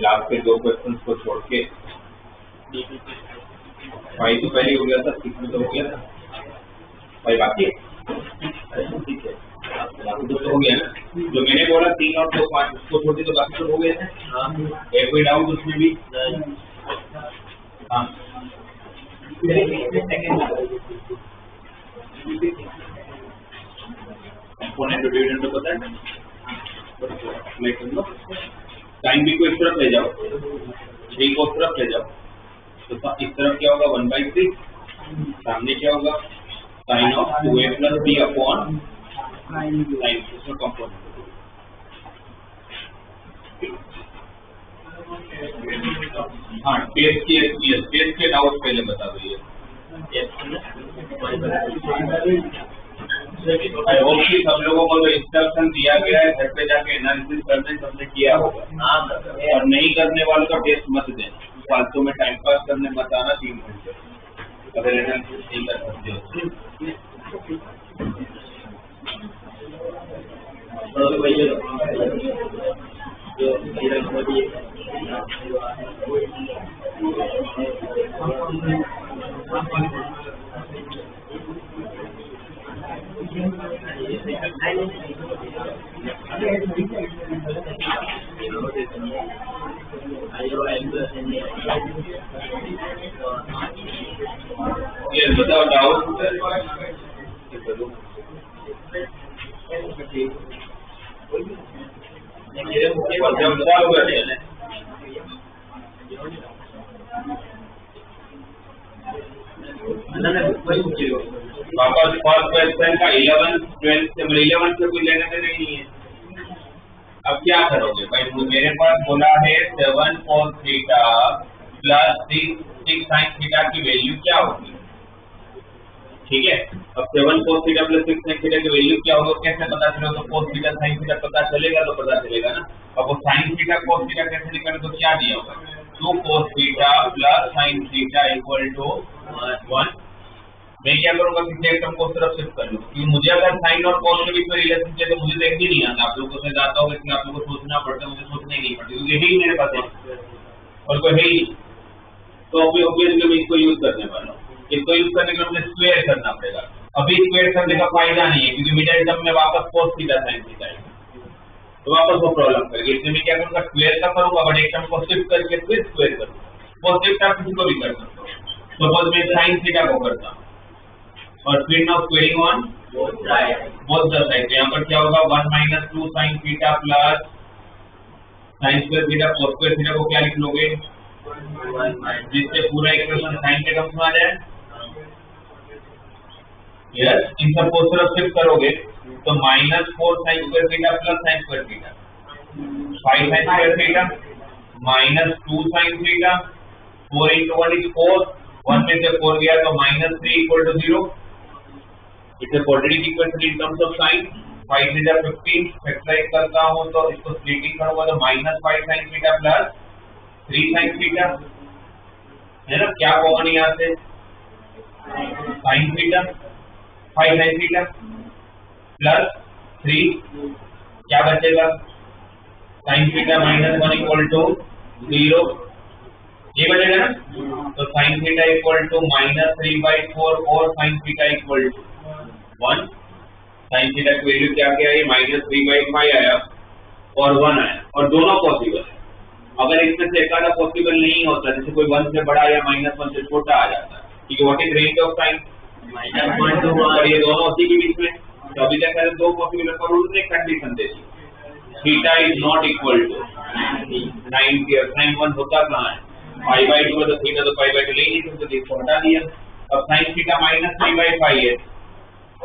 Last के 2 question को छोड़ के 5 तो पहले हो गया था, 6 में तो हो गया था, 5 बाकी ठीक है, तो हो गया ना। जो मैंने बोला 3 और 2 5 उसको छोड़ के तो बाकी तो हो गए थे। एक कोई डाउट उसमें भी? हाँ कंपोनेंट डिविडेंड पता है, साइन बी को इस तरफ ले जाओ, 3 को उस तरफ ले जाओ, तो इस तरफ क्या होगा 1/3, सामने क्या होगा sine of 2a + b upon sine इसमें कंपोनेंट। हाँ टेस्ट के डाउट पहले बता दो। ये आई होप कि सब लोगों को जो इंस्ट्रक्शन दिया गया है घर पे जाके एनालिसिस करने सबने किया होगा, और नहीं करने वालों का टेस्ट मत देना। फालतू में टाइम पास करने मत आना 3 घंटे, अगर एनालिसिस नहीं कर सकते हो। ये बताओ डाउट वापस फर्स्ट क्वेश्चन का 11 12 से 11 से कोई लेने देने नहीं है। अब क्या करोगे भाई, मेरे पास बोला है 7 cos theta plus 6 sin theta की वैल्यू क्या होगी, ठीक है। अब 7 cos theta plus 6 sin theta की वैल्यू क्या होगा, कैसे पता चलेगा, तो cos थीटा sin थीटा पता चलेगा तो पता चलेगा ना। अब वो sin थीटा cos थीटा कैसे निकाले, तो क्या दिया होगा, 2 cos theta plus sin theta equal to 1। मैं क्या करूंगा, किसी एक टर्म को उस तरफ शिफ्ट कर लूं, क्योंकि मुझे अगर साइन और कॉस के बीच में रिलेशन चाहिए तो मुझे तो एक ही नहीं आता, आप लोगों को जाता होगा, इसलिए आप लोगों को सोचना पड़ता है, मुझे सोचना ही नहीं पड़ता, क्योंकि यही मेरे पास है और कोई है ही। तो ऑब्वियसली मैं इसको यूज करने वाला हूँ। इसको यूज करने के लिए मुझे स्क्वायर करना पड़ेगा। अभी स्क्वायर करने का फायदा नहीं है, क्योंकि मिडिल टर्म में वापस cos थीटा sin थीटा है, तो वापस वो प्रॉब्लम करेगी। इसलिए मैं क्या करूंगा, स्क्वायर का करूंगा, बट एक टर्म को शिफ्ट करके फिर स्क्वायर करूंगा। पॉजिटिव टर्म किसी को भी कर सकता हूँ, सपोज मैं sin थीटा को करता हूँ और फिर now squaring on both the side, यहाँ पर क्या होगा, 1 minus 2 sin theta plus sin square theta cos square theta को क्या लिख लोगे, जिससे पूरा इक्वेशन sin के टर्म्स में आ जाए। यस, इन सब को तरफ शिफ्ट करोगे तो -4 sin square theta plus sin square theta, 5 sin square theta -2 sin theta, 4 into 1 is 4, 1 में से 4 गया तो -3 equal to 0। इसे quadratic equation in terms of sine. 5 theta 15 factorise करता हूं तो इसको स्प्लिटिंग करूंगा तो -5 sin theta plus 3 sin theta, है ना। क्या कॉमन यहां से, sin theta 5 sin theta plus 3, क्या बचेगा, sin थीटा -1 इक्वल टू 0, ये बचेगा ना। तो sin थीटा इक्वल टू -3/4 और sin theta equal to 1। sin theta की वैल्यू क्या क्या है, -3/5 आया और 1 आया, और दोनों पॉसिबल है। अगर इसमें से एक आधा पॉसिबल नहीं होता, जैसे कोई 1 से बड़ा या -1 से छोटा आ जाता है, ठीक है, what is range of sine, -1 to 1, और ये दोनों उसी के बीच में। तो अभी तक दो पॉसिबल है, पर उन्होंने कंडीशन दे दी, theta is not equal to 90, sine 1 होता कहाँ है, π/2 तो थीटा तो π/2 ले नहीं सकते, इसको हटा दिया। अब sin थीटा -3/5 है,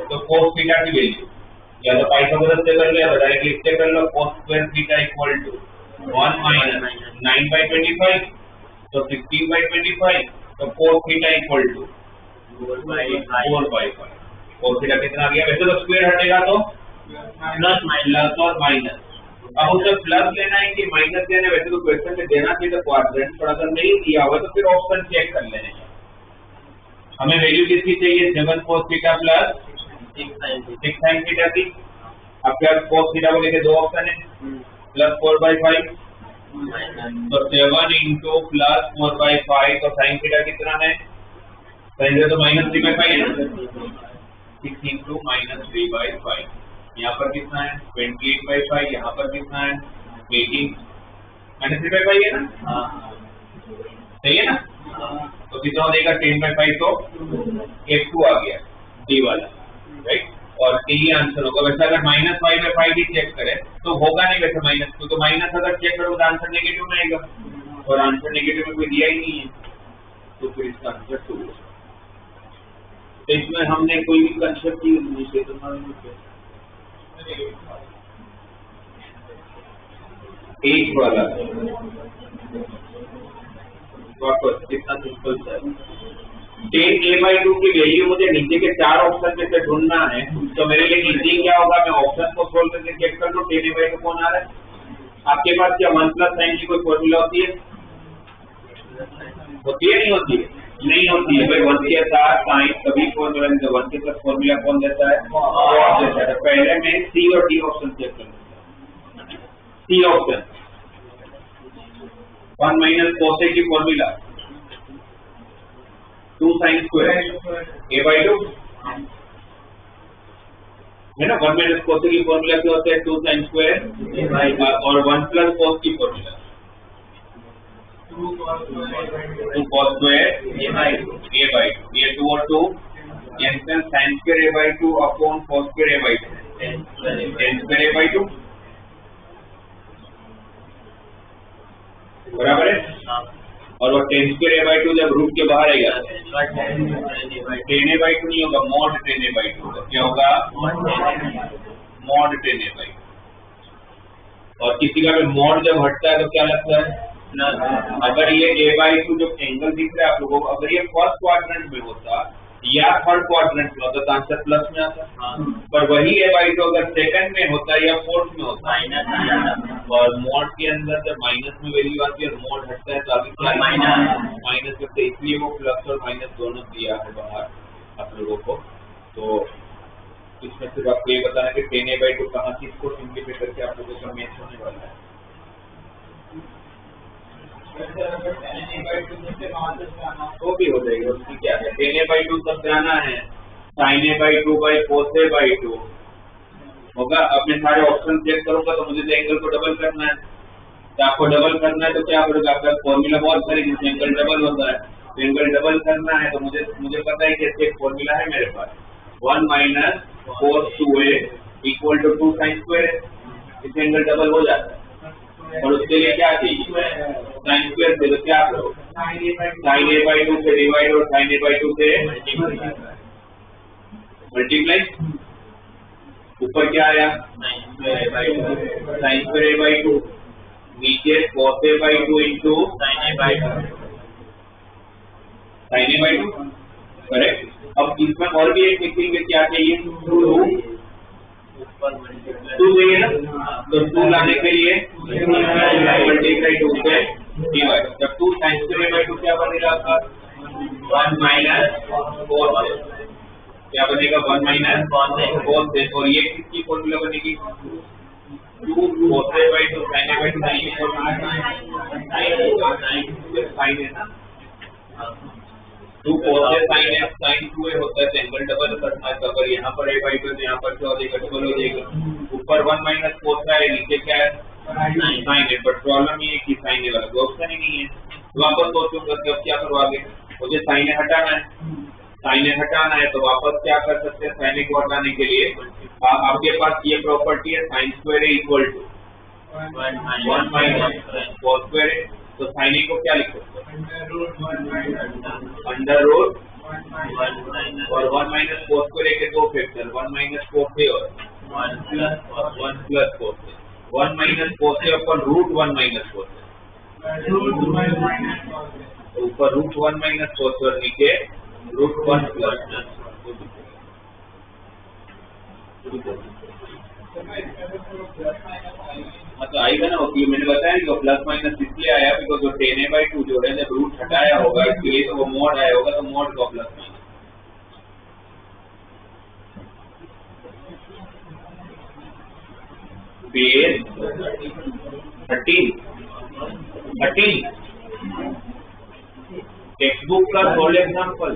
तो cos थीटा की वैल्यू या तो पाइथागोरस से कर लो या डायरेक्टली इससे कर लो, cos square theta equal to 1 - 9/25, तो 16/25, तो cos theta equal to 4/5। cos theta कितना आ गया, वैसे तो स्क्वायर हटेगा तो प्लस और माइनस। अब उसे प्लस लेना है कि माइनस लेना है, वैसे तो क्वेश्चन में देना चाहिए तो क्वाड्रेंट, पर अगर नहीं दिया हुआ तो फिर ऑप्शन चेक कर लेने हैं। हमें वैल्यू किसकी चाहिए, 7 cos theta plus 6 sin theta की। अब क्या cos थीटा को लेके दो ऑप्शन है, प्लस 4/5, तो 7 into प्लस 4/5, तो sin थीटा कितना है, sin थीटा तो -3/5 है ना, 6 into -3/5। यहाँ पर कितना है 28/5, यहाँ पर कितना है 18, -3/5 है ना, सही है ना। तो कितना हो जाएगा 10/5, तो F2 आ गया D वाला, राइट, और D आंसर होगा। वैसे अगर -5/5 भी चेक करें तो होगा नहीं वैसे -2, तो माइनस अगर चेक करो तो आंसर नेगेटिव में आएगा, और आंसर नेगेटिव में कोई दिया ही नहीं है, तो फिर इसका आंसर 2 है। तो इसमें हमने कोई भी कंसेप्ट यूज नहीं किया, तो एक वाला वापस कितना सिंपल सा, 10a/2 की वैल्यू मुझे नीचे के 4 ऑप्शन में से ढूंढना है, तो मेरे लिए इजी क्या होगा, मैं ऑप्शन को सोल्व करके चेक कर लूं 10a/2 कौन आ रहा है। आपके पास क्या 1 + sin की कोई फॉर्मूला होती है, होती है नहीं होती है? नहीं होती है भाई। 1 के साथ साइन कभी फॉर्मूला नहीं, 1 के साथ फॉर्मूला कौन देता है? cos देता है। पहले मैं सी और डी ऑप्शन चेक कर लूंगा। सी ऑप्शन 1 माइनस कोसेक की फॉर्मूला 2 साइन स्क्वायर a/2 है ना। 1 माइनस कोसेक की फॉर्मूला क्या होता है? 2 साइन स्क्वायर और 1 प्लस कोस की फॉर्मूला 2 cos स्क्वायर a/2 ये 2 और 2 cancel sin square a/2 upon cos square a/2 tan square a/2 बराबर है। और वो tan स्क्वायर a/2 जब रूट के बाहर आएगा tan a/2 नहीं होगा, mod tan a/2 होगा। क्या होगा? mod tan a/2। और किसी का भी mod जब हटता है तो क्या लगता है? अगर ये a/2 जो एंगल दिख रहा है आप लोगों को, अगर ये फर्स्ट क्वाड्रेंट में होता या थर्ड क्वाड्रेंट में होता तो आंसर प्लस में आता। पर वही a/2 अगर सेकंड में होता या फोर्थ में होता और मोड के अंदर जब माइनस में वैल्यू आती है और मोड हटता है तो आगे क्या माइनस करते, इसलिए वो प्लस और माइनस दोनों दिया है बाहर आप लोगों को। तो इसमें सिर्फ आपको ये बताना कि tan a/2 कहाँ से इसको सिंप्लीफाई करके आप लोगों का मैच होने वाला है। तो भी हो जाएगा, उसकी क्या है। tan a/2 तब जाना है sin a/2 by cos a/2 होगा। अब मैं सारे ऑप्शन चेक करूंगा तो मुझे तो एंगल को डबल करना है। तो आपको डबल करना है तो क्या करोगे? आपका फॉर्मूला बहुत सारी जिसमें एंगल डबल होता है। तो एंगल डबल करना है तो मुझे पता है कि एक फॉर्मूला है मेरे पास 1 minus cos 2a equal to 2 sine square. इससे एंगल डबल हो जाता है। और उसके लिए क्या चाहिए? साइन स्क्वायर से। तो क्या करो? sin a/2 से डिवाइड और sin a/2 से मल्टीप्लाई। ऊपर क्या आया? sin स्क्वायर a/2 नीचे cos a/2 into sin a/2 correct. अब इसमें और भी एक लिखेंगे, क्या चाहिए? 2 चाहिए ना। तो 2 लाने के लिए मल्टीप्लाई 2 से डिवाइड। जब 2 साइन स्क्वायर a/2 क्या बनेगा आपका? 1 माइनस cos क्या बनेगा? 1 माइनस cos। और ये किसकी फॉर्मूला बनेगी? 2 cos a/2 sin a/2 sign है ना। 2 cos a sin 2a होता है तो एंगल डबल करना है। तो अगर यहाँ पर a/2 तो यहाँ पर क्या हो जाएगा? डबल हो जाएगा। ऊपर 1 माइनस cos है, नीचे क्या है? साइन है। बट प्रॉब्लम ये है कि साइन ए वाला ऑप्शन ही नहीं है। वापस सोचूंगा कि अब क्या करो आगे, मुझे साइन ए हटाना है। साइन ए हटाना है तो वापस क्या कर सकते हैं? साइन ए को हटाने के लिए आपके पास ये प्रॉपर्टी है sine square A equal to 1 minus cos square A. तो साइन ए को क्या लिख सकते हैं? अंडर रूट और 1 माइनस cos स्क्वायर ए के दो फैक्टर 1 माइनस cos ए और 1 प्लस cos ए। 1 माइनस cos ए अपन रूट 1 माइनस cos ए। ऊपर रूट 1 माइनस cos और नीचे रूट 1 प्लस। तो आएगा ना। कि मैंने बताया कि प्लस माइनस इसलिए आया बिकॉज जो tan a/2 जो है जब रूट हटाया होगा इसलिए तो वो मोड आया होगा। तो मोड का plus minus base 13 text book का सोल्व एग्जाम्पल।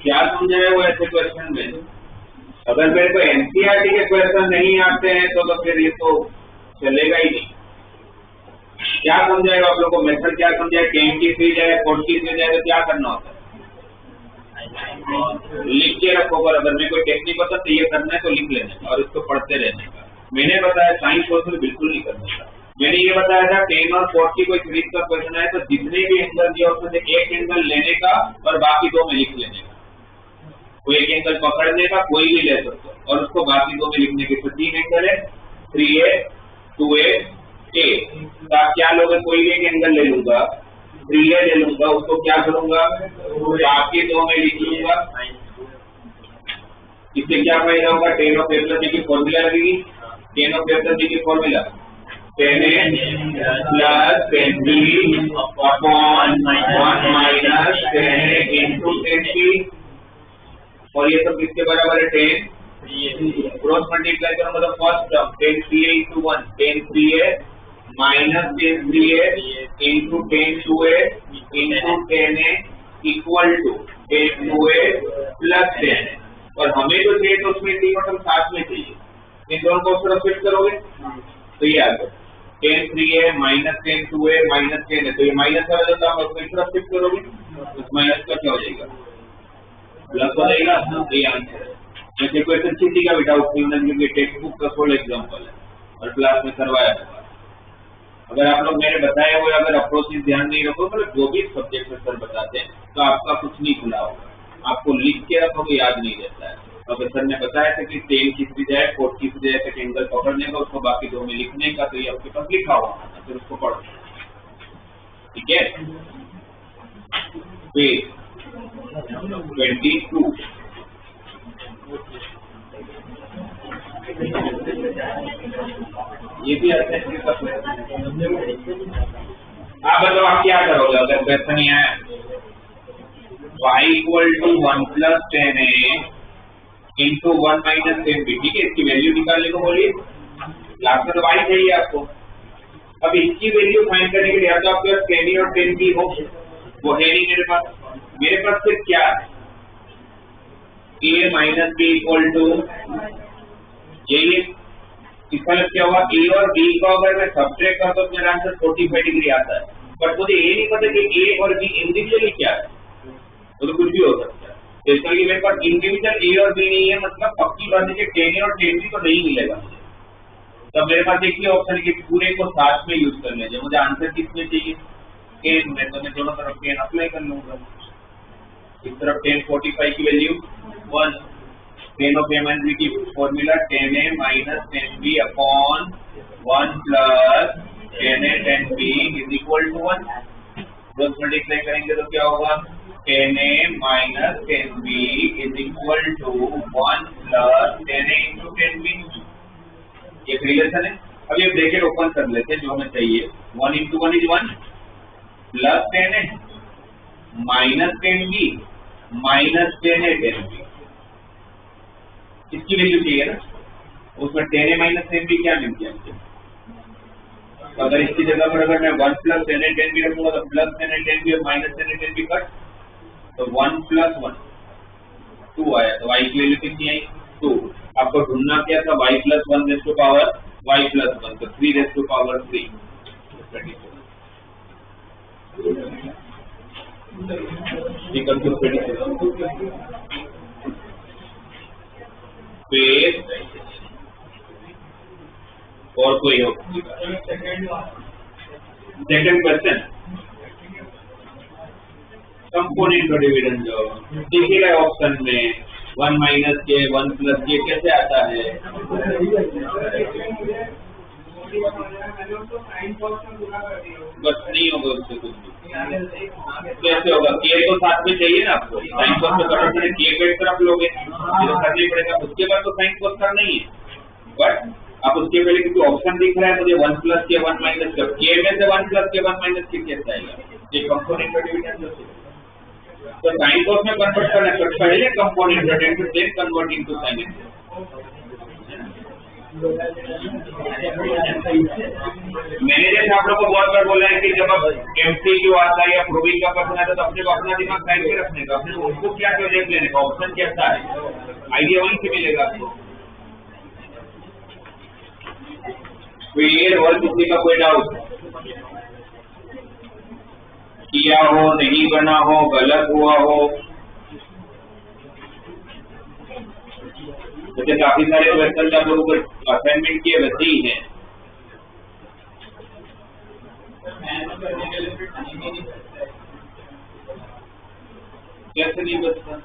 क्या समझाया वो ऐसे क्वेश्चन में? अगर मेरे को एनसीईआरटी के क्वेश्चन नहीं आते हैं तो फिर ये तो चलेगा ही नहीं। क्या समझाएगा आप लोग को? मेथड क्या समझाए? 10 की सीरीज है 40 की सीरीज है तो क्या करना होता है? लिख के रखो। पर अगर मेरे को टेक्निक पता तो ये करना है तो लिख लेने का और इसको पढ़ते रहने का। मैंने बताया साइंस सोशल बिल्कुल नहीं करने का। मैंने ये बताया था 10 और 40 कोई सीरीज का क्वेश्चन है तो जितने भी एंगल दिया उसमें से एक एंगल लेने का और बाकी दो में लिख लेने का। कोई एक एंगल पकड़ने का, कोई भी ले सकते हो और उसको बाकी दो में लिखने के। तो 3 एंगल है 3a 2a a। तो आप क्या लोगे? कोई भी एक एंगल ले लूंगा 3a ले लूंगा, उसको क्या करूंगा? बाकी दो में लिख लूंगा। इससे क्या फायदा होगा? tan of a plus b की फॉर्मूला लगेगी। tan of a plus b की formula 10A plus 10B upon 1 minus 10A into 10B, और ये सब किसके बराबर है? 10 क्रॉस मल्टीप्लाई करूंगा तो first term 10 3A into 1 10 3A minus 10 3A into 10 2A into 10A equal to 10 2A plus 10A, और हमें जो चाहिए तो उसमें तीनों टर्म साथ में चाहिए, इन दोनों को उस तरफ शिफ्ट करोगे तो ये आ गया 10 3A minus 10 2A minus 10 है, तो ये माइनस वाला जो टर्म है उसको इस तरफ शिफ्ट करोगे तो उस माइनस का क्या हो जाएगा? प्लस हो जाएगा। ये आंसर है। जैसे कोई अच्छी का बेटा क्योंकि टेक्स्ट बुक का फुल एग्जाम्पल है और क्लास में करवाया था। अगर आप लोग मेरे बताए हुए अगर अप्रोचेस ध्यान नहीं रखो, मतलब जो भी सब्जेक्ट में सर बताते हैं तो आपका कुछ नहीं खुला होगा, आपको लिख के रखो तो याद नहीं रहता है। अगर सर ने बताया था कि 10 किसकी जाए 4 किसकी जाए तक एंगल पकड़ने का, उसको बाकी दो में लिखने का, तो ये आपके पास लिखा हुआ था, फिर उसको पढ़ो। ठीक है, पेज 22 ये भी आता है। आप बताओ आप क्या करोगे अगर क्वेश्चन ही आया y equal to 1 plus 10A into 1 minus 10B, ठीक है, इसकी वैल्यू निकालने को बोलिए। लास्ट में तो y चाहिए आपको। अब इसकी वैल्यू फाइंड करने के लिए या तो आपके पास 10A और 10B हो, वो है नहीं मेरे पास। मेरे पास फिर क्या है? A minus B equal to, यही इसका मतलब क्या हुआ? A और B को अगर मैं सब्ट्रैक्ट करता हूं तो मेरा आंसर 45 डिग्री आता है, बट मुझे ये नहीं पता कि A और B इंडिविजुअली क्या है, तो कुछ भी हो सकता है। तो इसका मेरे पास इंडिविजुअल A और B नहीं है, मतलब पक्की बात है कि 10A और 10B तो नहीं मिलेगा मुझे। तब मेरे पास एक ही ऑप्शन है कि पूरे को साथ में यूज कर लेंगे। मुझे आंसर किसमें चाहिए? 10 में, तो मैं दोनों तरफ 10 अप्लाई कर लूंगा। इस तरफ 10 45 की value 1, 10 of A minus B की formula 10A minus 10B upon 1 plus 10A 10B is equal to 1। Cross multiply करेंगे तो क्या होगा? 10A minus 10B is equal to 1 plus 10A into 10B। ये रिलेशन है। अब ये ब्रैकेट ओपन कर लेते हैं जो हमें चाहिए। 1 into 1 is 1 plus 10A minus 10B minus 10A 10B, इसकी वैल्यू चाहिए ना, उसमें 10A माइनस 10B क्या मिल गया? अगर इसकी जगह पर अगर मैं 1 प्लस 10A 10B रखूंगा तो प्लस 10A 10B और माइनस 10A 10B कट, तो 1 प्लस 1 2 आया। तो y की वैल्यू कितनी आई? 2। आपको ढूंढना क्या था? y plus 1 raise to power y plus 1, तो 3 रेज़ टू पावर 3। पेज और कोई हो? सेकंड क्वेश्चन, कंपोनेंट का डिविडेंड जो दिखेगा ऑप्शन में 1 माइनस के 1 प्लस के कैसे आता है? बस नहीं होगा उससे कुछ भी। कैसे होगा? के तो साथ में चाहिए ना आपको, साइन कोस में करना पड़ेगा, के को एक तरफ लोगे तो करना ही पड़ेगा। उसके बाद तो साइन कोस करना ही है, बट आप उसके पहले क्योंकि ऑप्शन दिख रहा है मुझे 1 प्लस के 1 माइनस के, के में से 1 प्लस के 1 माइनस के कैसे आएगा? ये कंपोनेंट का डिविडेंड होता है। तो साइन कोस में कन्वर्ट करना है, पहले कंपोनेंट का dividend then convert into sine inverse. मैंने जैसे आप लोग को बहुत बार बोला है कि जब आप एमसीक्यू आता है या प्रूविंग का क्वेश्चन आता है तो अपने को अपना दिमाग साइड पे रखने का, अपने उसको क्या प्रोजेक्ट लेने का, ऑप्शन कैसा है, आइडिया वहीं से मिलेगा आपको। क्लियर? और किसी का कोई डाउट? किया हो, नहीं बना हो, गलत हुआ हो? जैसे काफी सारे क्वेश्चन आप लोगों को असाइनमेंट किए वैसे ही हैं। कैसे नहीं बचता?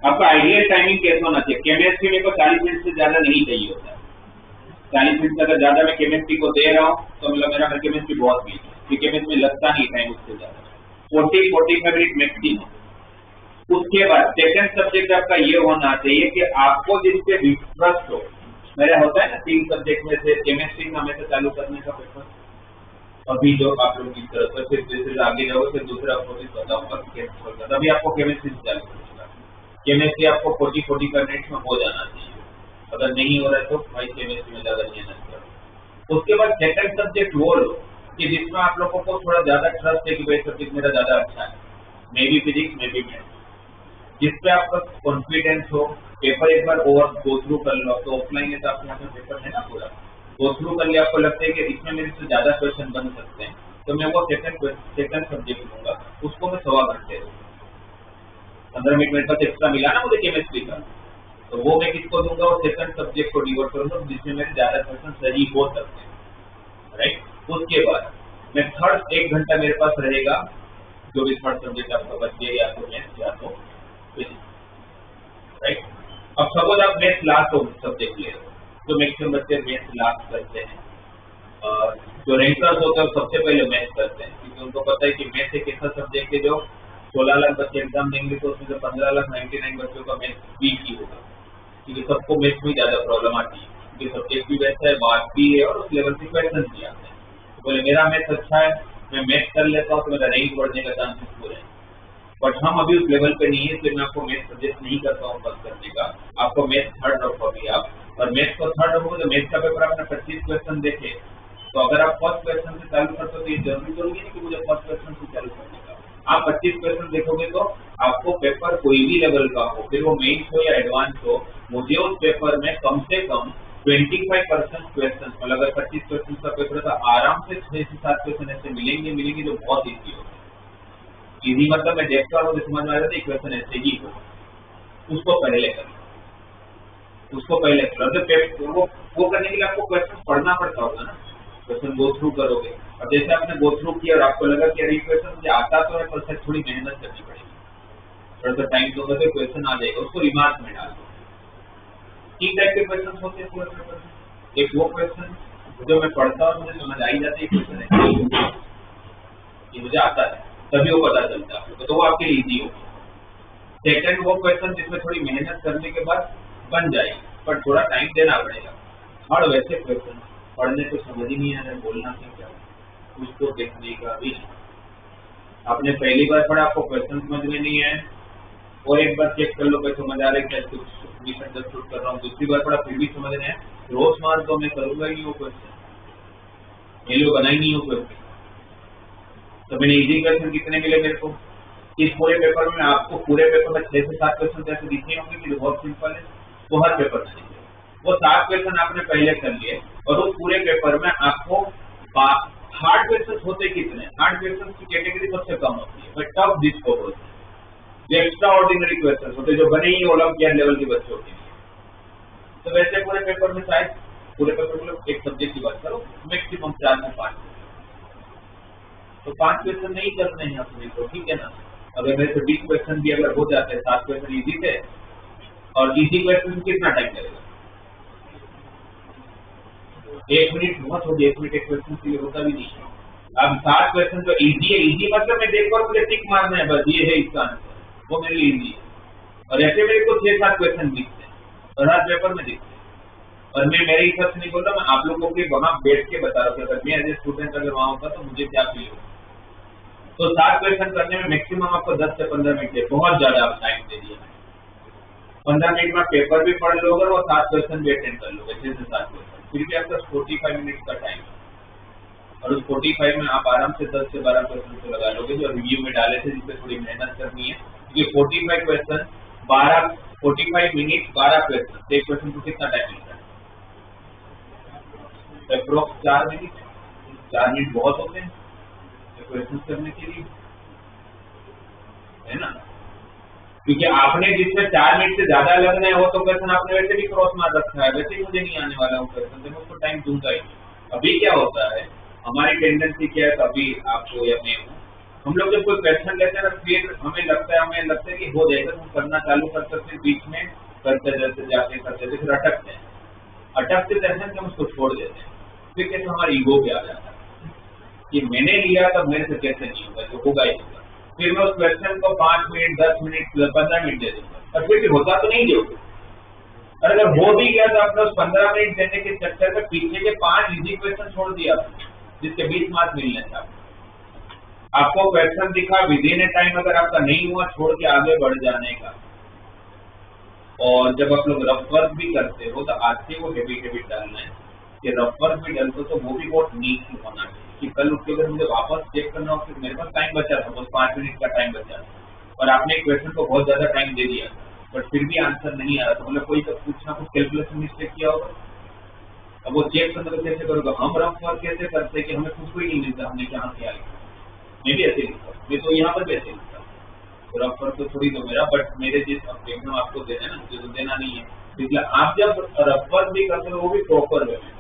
आपका आइडियल टाइमिंग कैसे होना चाहिए? केमिस्ट्री में को 40 मिनट से ज्यादा नहीं चाहिए होता। 40 मिनट से अगर ज्यादा मैं केमिस्ट्री को दे रहा हूँ तो मतलब मेरा केमिस्ट्री बहुत वीक है, केमिस्ट्री में लगता नहीं टाइम उससे ज्यादा, 40-45 मिनट मैक्सिमम। उसके बाद सेकंड सब्जेक्ट आपका ये होना चाहिए कि आपको जिससे विश्वास हो, मेरा होता है ना 3 सब्जेक्ट में से केमिस्ट्री में हमें से चालू करने का पेपर, अभी जो आप लोग की तरफ से फिर जैसे आगे जाओगे फिर दूसरा प्रोसेस बताऊंगा कि तभी आपको केमिस्ट्री से चालू करेगा। केमिस्ट्री आपको 40 का नेट में हो जाना चाहिए, अगर नहीं हो रहा है तो भाई केमिस्ट्री में ज्यादा मेहनत करो। उसके बाद सेकंड सब्जेक्ट वो लो कि जिसमें आप लोगों को थोड़ा ज्यादा ट्रस्ट है कि भाई सब्जेक्ट मेरा ज्यादा अच्छा है, may be physics may be math, जिसपे आपका कॉन्फिडेंस हो। पेपर एक बार ओवर गो थ्रू कर लो, तो ऑफलाइन है तो आपके हाथ में पेपर है ना, पूरा गो थ्रू कर लिया, आपको लगता है कि इसमें मेरे से ज्यादा क्वेश्चन बन सकते हैं, तो मैं वो सेकंड सब्जेक्ट लूंगा, उसको मैं 1.25 घंटे 15 मिनट मेरे पास एक्स्ट्रा मिला ना मुझे केमिस्ट्री का, तो वो मैं किसको दूंगा, वो सेकंड सब्जेक्ट को डिवोट करूंगा जिसमें मेरे ज्यादा क्वेश्चन सही हो सकते हैं, राइट। उसके बाद मैं थर्ड 1 घंटा मेरे पास रहेगा, जो भी थर्ड सब्जेक्ट आपका बच गया, या तो मैथ्स या तो फिजिक्स, राइट। अब सपोज आप मैथ्स लास्ट सब्जेक्ट ले रहे हो, तो मैक्सिमम बच्चे मैथ्स लास्ट करते हैं, और जो रैंकर्स होते हैं सबसे पहले मैथ्स करते हैं, क्योंकि उनको पता है कि मैथ्स एक ऐसा सब्जेक्ट है जो 16 लाख बच्चे एग्जाम देंगे तो उसमें से 15,99,000 बच्चों का मैथ्स वीक ही होगा, क्योंकि सबको मैथ्स में ज्यादा प्रॉब्लम आती है, क्योंकि सब्जेक्ट भी वैसा है, बात भी है, और उस लेवल के क्वेश्चन भी आते हैं। तो बोले मेरा मैथ्स अच्छा है, मैं मैथ्स कर लेता हूँ, तो मेरा रैंक बढ़ने का चांसेस पूरे हैं। बट हम अभी उस लेवल पे नहीं है, इसलिए मैं आपको मैथ्स सजेस्ट नहीं करता हूँ बस करने का, आपको मैथ्स थर्ड रखोगे आप, और मैथ्स को थर्ड रखोगे तो मैथ्स का पेपर आपने 25 क्वेश्चन देखे, तो अगर आप फर्स्ट क्वेश्चन से चालू करते हो तो ये जरूरी करोगे नहीं कि मुझे फर्स्ट क्वेश्चन से चालू करने का, आप 25 क्वेश्चन देखोगे तो आपको पेपर कोई भी लेवल का हो, फिर वो मेन्स हो या एडवांस हो, मुझे उस पेपर में कम से कम 25% क्वेश्चन, मतलब अगर 25 क्वेश्चन का पेपर है तो आराम से 6 से 7 क्वेश्चन ऐसे मिलेंगे जो बहुत ईजी होते हैं। इजी मतलब मैं देखता हूँ मुझे समझ में आ जाता है क्वेश्चन ऐसे ही हो, उसको पहले करें, उसको पहले करो। वो करने के लिए आपको क्वेश्चन पढ़ना पड़ता होगा ना, क्वेश्चन गो थ्रू करोगे। अब जैसे आपने गो थ्रू किया और आपको लगा कि अरे क्वेश्चन मुझे आता तो है, पर सर थोड़ी मेहनत करनी पड़ेगी, थोड़ा सा टाइम दोगे तो क्वेश्चन आ जाएगा, उसको रिमार्क में डाल दो। 3 टाइप के क्वेश्चन होते हैं पूरे पेपर में। एक वो क्वेश्चन जो मैं पढ़ता हूँ मुझे समझ आई जाती है, क्वेश्चन है ये मुझे आता है, तभी वो पता चलता है, तो वो आपके लिए इजी होगा। सेकंड वो क्वेश्चन जिसमें थोड़ी मेहनत करने के बाद बन जाएगी, पर थोड़ा टाइम देना पड़ेगा। और वैसे क्वेश्चन पढ़ने को समझ ही नहीं आ रहा है, बोलना क्या, उसको देखने का भी आपने पहली बार पढ़ा, आपको क्वेश्चन समझ में नहीं आया, और एक बार चेक कर लो कि समझ आ रहा है क्या, कुछ मिसअंडरस्टूड कर रहा हूँ, दूसरी बार पढ़ा फिर भी समझ नहीं आया, रोज मार तो मैं करूंगा ही वो क्वेश्चन, ये लोग बनाई नहीं हो क्वेश्चन। तो मैंने इजी क्वेश्चन कितने मिले मेरे को, इस पूरे पेपर में आपको पूरे पेपर में 6 से 7 क्वेश्चन ऐसे दिखे होंगे कि बहुत सिंपल है, वो हर पेपर में दिखे, वो 7 क्वेश्चन आपने पहले कर लिए, और उस पूरे पेपर में आपको हार्ड क्वेश्चन होते कितने, हार्ड क्वेश्चन की कैटेगरी सबसे कम होती है, बट टफ जिसको बोलते हैं, जो एक्स्ट्रा ऑर्डिनरी क्वेश्चन होते जो बने ही ओलंपियाड लेवल के बच्चों के लिए। तो वैसे पूरे पेपर में शायद पूरे पेपर में एक सब्जेक्ट की बात करो मैक्सिमम 4 से 5, तो 5 क्वेश्चन नहीं करने हैं अपने को, ठीक है ना। अगर मेरे से 20 क्वेश्चन भी अगर हो जाते हैं, 7 क्वेश्चन इजी थे, और इजी क्वेश्चन कितना टाइम लगेगा, 1 मिनट बहुत हो गया, 1 मिनट एक क्वेश्चन के लिए होता भी नहीं है। अब 7 क्वेश्चन तो इजी है, इजी मतलब मैं देख पाऊँ मुझे टिक मारना है बस, ये है इसका आंसर, वो मेरे लिए इजी है। और ऐसे मेरे को 6-7 क्वेश्चन दिखते हैं और हर पेपर में दिखते हैं, और मैं मेरे हिसाब से नहीं बोल रहा, मैं आप लोगों के वहां बैठ के बता रहा हूँ, अगर मैं एज ए स्टूडेंट अगर वहां होता तो मुझे क्या फील होता। तो 7 क्वेश्चन करने में मैक्सिमम आपको 10 से 15 मिनट है, बहुत ज्यादा आप टाइम दे दिया। 15 मिनट में पेपर भी पढ़ लोगे और 7 क्वेश्चन भी अटेंड कर लोगे, 6 से 7 क्वेश्चन, फिर भी आपका 45 मिनट का टाइम है, और उस 45 में आप आराम से 10 से 12 क्वेश्चन को लगा लोगे जो रिव्यू में डाले थे, जिसपे थोड़ी मेहनत करनी है, क्योंकि 45 क्वेश्चन 45 मिनट 12 क्वेश्चन, एक क्वेश्चन को कितना टाइम मिलता है, अप्रोक्स 4 मिनट, 4 मिनट बहुत होते हैं क्वेश्चन करने के लिए, है ना। क्योंकि आपने जिसमें 4 मिनट से ज्यादा लगना है वो तो क्वेश्चन आपने वैसे भी क्रॉस मार रखा है, वैसे ही मुझे नहीं आने वाला हूँ क्वेश्चन, तो मैं उसको टाइम दूंगा ही। अभी क्या होता है, हमारी टेंडेंसी क्या है, कभी आपको या मैं हूँ, हम लोग जब कोई क्वेश्चन लेते हैं फिर हमें लगता है कि हो जाएगा, तो करना चालू कर सकते हैं, बीच में करते रहते जाते करते फिर अटकते हैं, अटकते रहते हैं हम उसको छोड़ देते हैं, फिर कैसे हमारा ईगो पे आ जाता है कि मैंने लिया तब मेरे से कैसे नहीं होगा, तो होगा ही होगा। फिर मैं उस क्वेश्चन को 5 मिनट 10 मिनट 15 मिनट दे दूंगा, और फिर भी होता तो नहीं जो, और अगर हो भी गया तो आपने 15 मिनट देने के चक्कर में पीछे के 5 इजी क्वेश्चन छोड़ दिया जिसके 20 मार्क्स मिलने थे। आपको क्वेश्चन दिखा विदिन ए टाइम, अगर आपका नहीं हुआ छोड़ के आगे बढ़ जाने का। और जब आप लोग रफ वर्क भी करते हो तो आज से वो हेवी डालना है कि रफ वर्क भी डालते तो वो भी बहुत नीट होना चाहिए कि कल उठ के अगर मुझे वापस चेक करना हो, मेरे पास टाइम बचा था, बस 5 मिनट का टाइम बचा और आपने एक क्वेश्चन को बहुत ज्यादा टाइम दे दिया बट फिर भी आंसर नहीं आ रहा, तो मतलब कोई कुछ ना कुछ कैलकुलेशन मिस्टेक किया होगा। अब वो चेक करना तो कैसे करोगे? हम रफ वर्क कैसे करते कि हमें कुछ भी नहीं मिलता, हमने क्या किया लिखा, मैं भी ऐसे लिखता, मैं तो यहाँ पर भी ऐसे लिखता। रफ वर्क तो थोड़ी दो मेरा, बट मेरे जिस एग्जाम आपको देना है ना, मुझे तो देना नहीं है, इसलिए आप जब रफ वर्क भी करते हो वो भी प्रॉपर वे में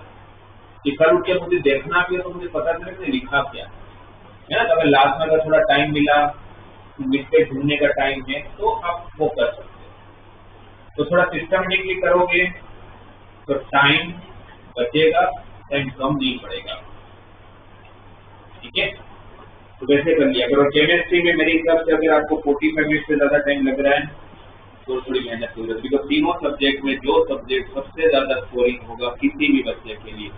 कि कल उठ के मुझे देखना भी है तो मुझे पता चले कि लिखा क्या है ना। तो अगर लास्ट में अगर थोड़ा टाइम मिला, मिस्टेक ढूंढने का टाइम है, तो आप वो कर सकते हो। तो थोड़ा सिस्टमेटिकली करोगे तो टाइम बचेगा, टाइम कम नहीं पड़ेगा। ठीक है, तो वैसे कर लिया करो। केमिस्ट्री में मेरे हिसाब से अगर आपको 45 मिनट से ज्यादा टाइम लग रहा है तो थोड़ी मेहनत की जरूरत है, बिकॉज तीनों सब्जेक्ट में जो सब्जेक्ट सबसे ज्यादा स्कोरिंग होगा किसी भी बच्चे के लिए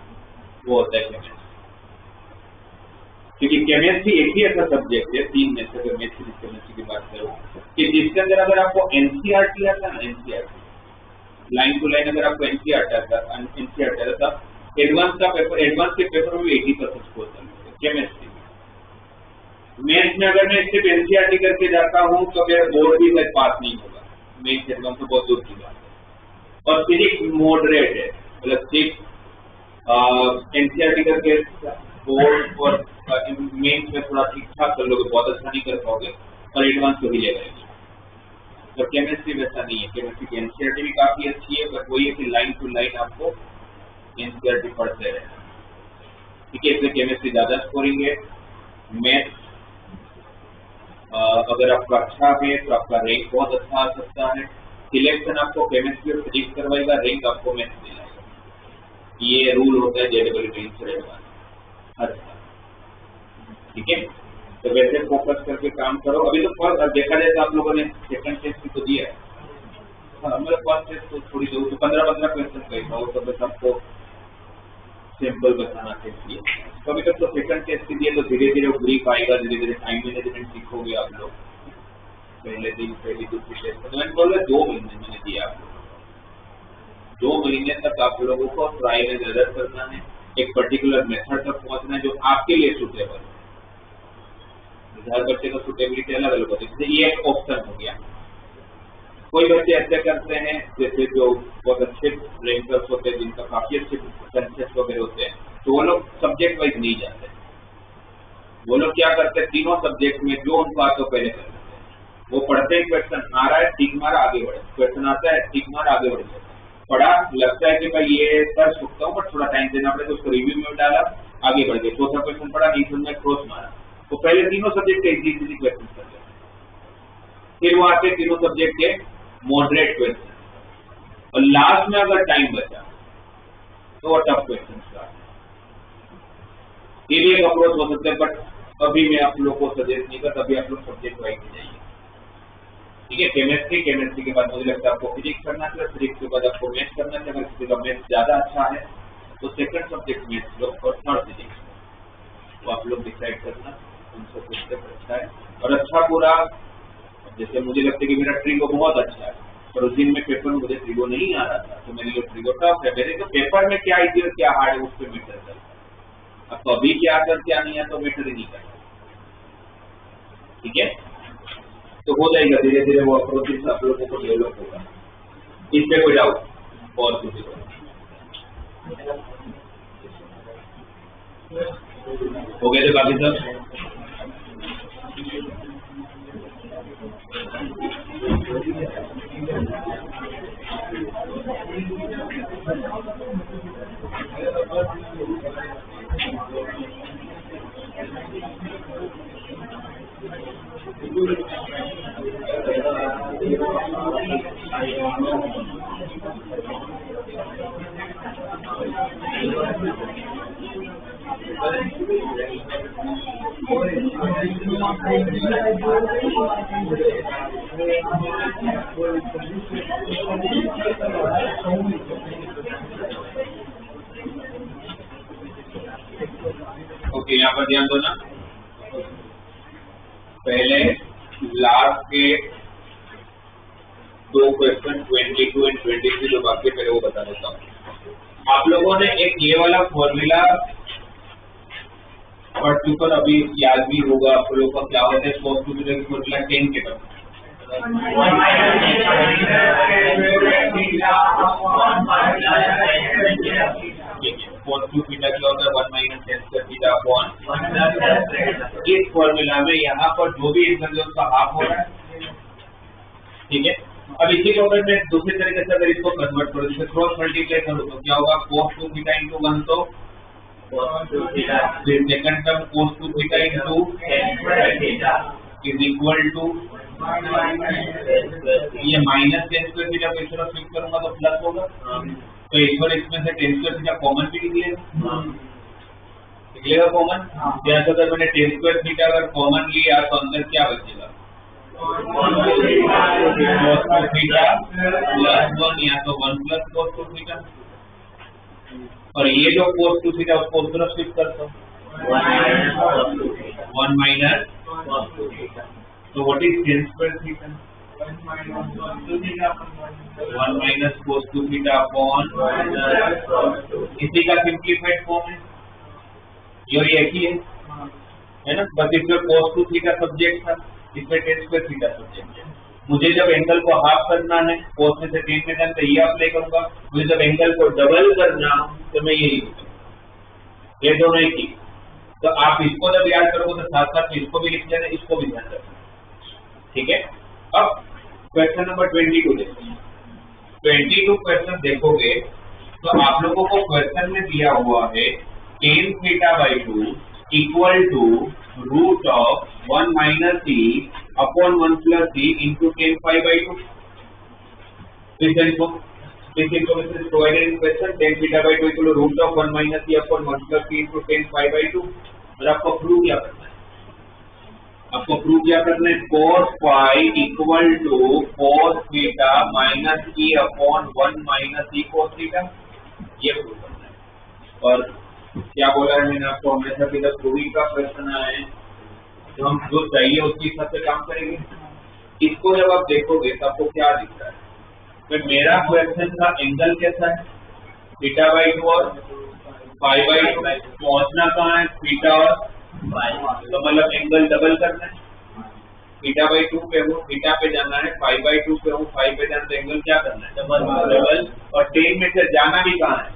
वो होता है केमिस्ट्री। क्योंकि केमिस्ट्री एक ही ऐसा सब्जेक्ट है 3 में से, अगर मैं केमिस्ट्री की बात करूँ, कि जिसके अंदर अगर आपको एनसीईआरटी आता है ना, एनसीईआरटी लाइन टू लाइन अगर आपको एनसीईआरटी आता था, एडवांस के पेपर में 80% स्कोर कर केमिस्ट्री। मेंस में अगर मैं सिर्फ एनसीईआरटी करके जाता हूँ तो मेरा बोर्ड भी मैं पास नहीं होगा, मेंस एग्जाम तो बहुत दूर की बात है। और फिजिक्स मॉडरेट है, मतलब सिर्फ एनसीईआरटी करके बोर्ड और मेंस में थोड़ा ठीक ठाक कर लोगे, बहुत अच्छा नहीं कर पाओगे और एडवांस को भी ले जाएंगे। तो केमिस्ट्री वैसा नहीं है, केमिस्ट्री की एनसीईआरटी भी काफी अच्छी है, बट वही है कि लाइन टू लाइन आपको एनसीईआरटी पढ़ते रहे। ठीक है, इसलिए केमिस्ट्री ज्यादा स्कोरिंग है। मैथ्स अगर आपका अच्छा है तो आपका रैंक बहुत अच्छा आ सकता है। सिलेक्शन आपको केमिस्ट्री और फिजिक्स करवाएगा, रैंक आपको मैथ्स दिलाएगा। ये रूल होता है जेडब्ल्यू मेंस और एडवांस हर साल। ठीक है, तो वैसे फोकस करके काम करो। अभी तो फर्स्ट देखा जाए तो आप लोगों ने सेकंड टेस्ट भी तो दिया है, मतलब फर्स्ट टेस्ट तो थोड़ी दूर तो 15 क्वेश्चन गई था, वो सब सबको सिंपल बताना चाहिए। तो अभी तक तो सेकंड टेस्ट के लिए तो धीरे धीरे वो ब्रीफ आएगा, धीरे धीरे टाइम मैनेजमेंट सीखोगे आप लोग। पहले दिन पहली दूसरी टेस्ट तो मैंने बोला 2 महीने मैंने दिया आप लोग, 2 महीने तक आप लोगों को ट्रायल एंड एरर करना है, एक पर्टिकुलर मेथड तक पहुंचना है जो आपके लिए सूटेबल है। हर बच्चे का सूटेबिलिटी अलग अलग होती है, जैसे ये एक ऑप्शन हो गया। कोई बच्चे ऐसे करते हैं जैसे जो बहुत अच्छे रैंकर्स होते हैं, जिनका काफी अच्छे कंसेप्ट वगैरह होते हैं, तो वो लोग सब्जेक्ट वाइज नहीं जाते। वो लोग क्या करते हैं, तीनों सब्जेक्ट में जो उनको आता है पहले कर लेते हैं। वो पढ़ते हैं, क्वेश्चन आ रहा है टिक मार आगे बढ़े, क्वेश्चन आता है टिक मार आगे बढ़ जाए, पढ़ा लगता है कि भाई ये कर सकता हूँ बट थोड़ा टाइम देना पड़ेगा, तो उसको रिव्यू में डाला, आगे बढ़ गए। चौथा क्वेश्चन पढ़ा, नहीं समझ में, क्रॉस मारा। तो पहले तीनों सब्जेक्ट के इजी क्वेश्चन कर लेते हैं, फिर वो आते तीनों सब्जेक्ट के मॉडरेट क्वेश्चन, और लास्ट में अगर टाइम बचा तो वो टफ क्वेश्चन का ये भी एक अप्रोच हो सकता है, बट अभी मैं आप लोग को सजेस्ट नहीं करता, अभी आप लोग सब्जेक्ट वाइज जाइए। ठीक है, केमिस्ट्री के बाद मुझे लगता है आपको फिजिक्स करना चाहिए, फिजिक्स के बाद आपको मैथ्स करना चाहिए। अगर किसी का मैथ्स ज्यादा अच्छा है तो सेकंड सब्जेक्ट मैथ्स लो और थर्ड फिजिक्स, तो आप लोग डिसाइड करना कौन सा सब्जेक्ट अच्छा है। और अच्छा पूरा, जैसे मुझे लगता है कि मेरा ट्रिगो बहुत अच्छा है, पर उस दिन में पेपर में मुझे ट्रिगो नहीं आ रहा था, तो मेरे लिए ट्रिगो टफ है। मेरे तो पेपर में क्या इजी और क्या हार्ड है उस पर मैटर करता है। अब तो अभी क्या कर क्या नहीं है तो मैटर ही नहीं करता। ठीक है, तो हो जाएगा धीरे धीरे वो अप्रोच आप लोगों को डेवलप होगा। इस पे कोई डाउट और किसी को हो गए थे बाकी सब? ओके, यहाँ पर ध्यान दो ना, पहले लास्ट के दो क्वेश्चन 22 और 23 जो बाकी पहले वो बता देता हूँ। आप लोगों ने एक ये वाला फॉर्मूला पर्टिकुलर अभी याद भी होगा आप लोगों का, क्या होता है cos टू थीटा की फॉर्मूला 10 के बाद cos टू थीटा क्या होता है 1 minus tan square theta upon. इस फॉर्मूला में यहाँ पर जो भी एंगल है उसका हाफ हो रहा है, ठीक है। अब इसी को अगर मैं दूसरे तरीके से अगर इसको कन्वर्ट करूँ, जैसे क्रॉस मल्टीप्लाई करूँ तो क्या होगा, cos टू थीटा इंटू 1 तो फिर second term cos two theta into is equal to ये माइनस tan स्क्वायर थीटा को इस तरफ फ्लिप करूंगा तो प्लस होगा, तो इस बार इसमें से tan स्क्वायर थीटा कॉमन भी निकलेगा कॉमन। जैसे अगर मैंने tan स्क्वायर थीटा अगर कॉमन लिया तो अंदर क्या बचेगा, cos टू थीटा प्लस 1 या तो 1 प्लस cos टू थीटा, और ये जो cos टू थीटा उसको उस तरफ शिफ्ट करता हूँ 1 माइनस, तो what is tan square theta 1 minus cos two theta upon, इसी का सिंप्लीफाइड फॉर्म है, ये एक ही है ना, बस इसमें cos टू थीटा सब्जेक्ट था, इसमें tan स्क्वायर थीटा सब्जेक्ट है। मुझे जब एंगल को हाफ करना है cos में से tan में जाना तो ये अप्लाई करूंगा, मुझे जब एंगल को डबल करना तो मैं ये लिखूंगा, ये दोनों एक ही। तो आप इसको जब याद करोगे तो साथ साथ इसको भी लिख लेना, इसको भी ध्यान रखना, ठीक है। अब क्वेश्चन नंबर 22 देखो, 22 क्वेश्चन देखोगे तो आप लोगों को क्वेश्चन में दिया हुआ है tan theta by 2 equal to root of 1 minus c upon 1 plus c into tan pi by 2। This information is provided in question tan theta by 2 equal to root of 1 minus c upon 1 plus c into tan pi by 2। और आपको prove क्या करना है, cos phi equal to cos theta minus e upon 1 minus e cos theta, ये prove करना है। और क्या बोला है मैंने आपको, हमेशा भी जब प्रूविंग का प्रश्न आए तो हम जो चाहिए उसके हिसाब से काम करेंगे। इसको जब आप देखोगे तो आपको क्या दिखता है, तो मेरा क्वेश्चन का एंगल कैसा है, थीटा बाई 2 और पाई बाई 2, पहुंचना कहाँ है थीटा और पाई, तो मतलब एंगल डबल करना है, थीटा बाई 2 पे हूँ, थीटा पे जाना है, पाई बाई 2 पे हूँ, पाई पे जाना, तो एंगल क्या करना है डबल, और टेन में से जाना भी कहाँ है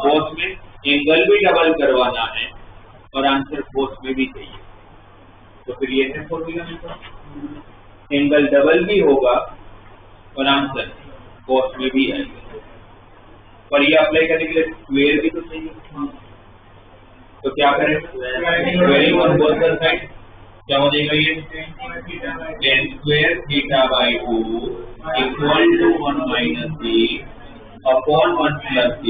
cos में, एंगल भी डबल करवाना है और आंसर cos में भी चाहिए, तो फिर ये है फॉर्मूला में एंगल डबल भी होगा और आंसर cos में भी आएगा। और ये अप्लाई करने के लिए स्क्वायर भी तो चाहिए, तो क्या करें, स्क्वायरिंग ऑन बोथ साइड, क्या हो जाएगा ये tan square theta by 2 equal to 1 minus c upon 1 plus c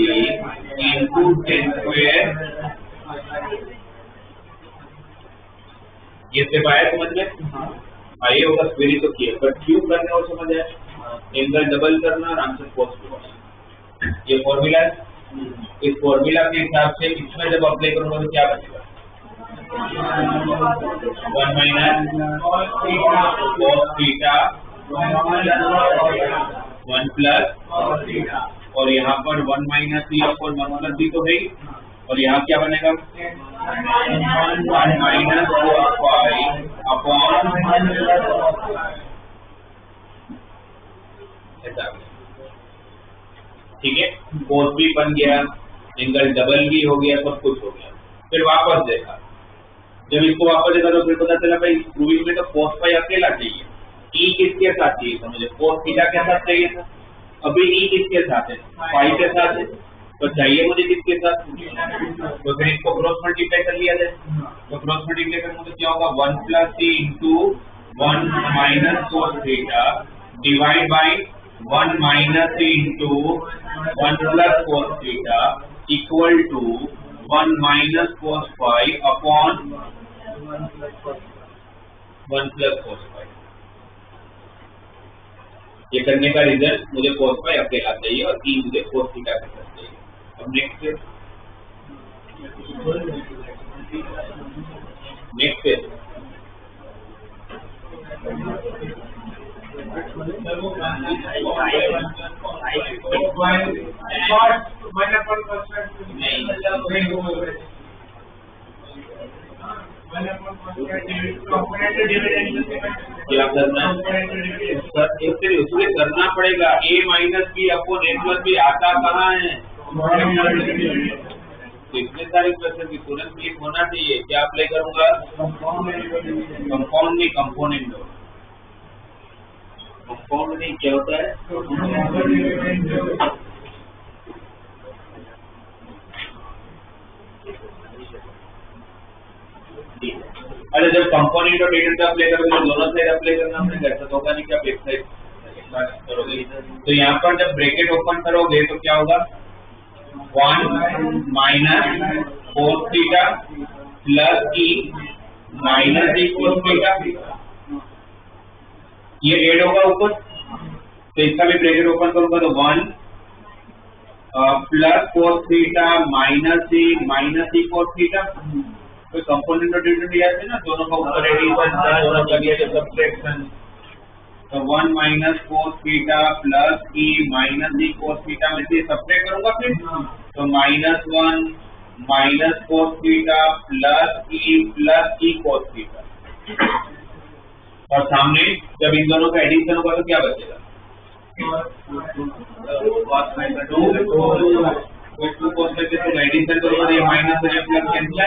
into tan square. ये सिर्फ आया समझ में, आइए होगा स्क्वेयरिंग तो किया, पर क्यों करना और समझ आया, एंगल डबल करना और आंसर cos टू, ये फॉर्मूला है। इस फॉर्मूला के हिसाब से इसमें जब अप्लाई करूंगा तो क्या बचेगा, 1 माइनस cos थीटा 1 प्लस, और यहाँ पर 1 minus c upon 1 plus c तो है ही, और यहाँ क्या बनेगा 1 माइनस cos phi अपॉन, ठीक है, cos भी बन गया, एंगल डबल भी हो गया, सब कुछ हो गया। फिर वापस देखा, जब इसको वापस देखा तो फिर पता चला भाई प्रूविंग में तो cos phi अकेला चाहिए, e किसके साथ चाहिए, समझे cos थीटा के साथ चाहिए था, अभी e किसके साथ है, phi के साथ है, तो चाहिए मुझे किसके साथ, तो फिर इसको क्रॉस मल्टीप्लाई कर लिया जाए, तो क्रॉस मल्टीप्लाई करने में क्या होगा 1 plus c into 1 minus cos theta divide by 1 minus c into 1 plus cos theta equal to 1 minus cos phi upon 1 plus cos phi। ये करने का रीजन मुझे cos फाई अकेला चाहिए और ई मुझे cos थीटा के साथ चाहिए। अब नेक्स्ट क्या करना है उसके करना पड़ेगा। a minus B upon a plus B आता कहाँ है? तो इतने सारे क्वेश्चन की तुरंत क्लिक होना चाहिए। क्या अप्लाई करूंगा? कंपाउंड नहीं कंपोनेंट। कंपाउंड नहीं क्या होता है? अरे जब कंपोनेंट और डिविडेंड का अप्लाई करोगे तो दोनों साइड अप्लाई करना पड़ेगा। ऐसा तो होगा नहीं कि आप एक साइड करोगे। तो यहाँ पर जब ब्रैकेट ओपन करोगे तो क्या होगा? 1 minus cos theta plus e minus ई cos थीटा, ये ऐड होगा ऊपर। तो इसका भी ब्रैकेट ओपन करूंगा तो 1 प्लस cos थीटा माइनस ई cos थीटा। तो कंपोनेंट और डिविडेंड याद है ना, दोनों का ऊपर एडिशन था, दोनों का नीचे सब्ट्रैक्शन। तो 1 minus cos theta plus e minus ई cos थीटा में से सब्ट्रैक्ट करूंगा फिर तो -1 minus cos theta plus e cos theta. और सामने जब इन दोनों का एडिशन होगा तो क्या बचेगा? 2 cos में से एडिशन करूंगा तो ये माइनस और प्लस कैंसिल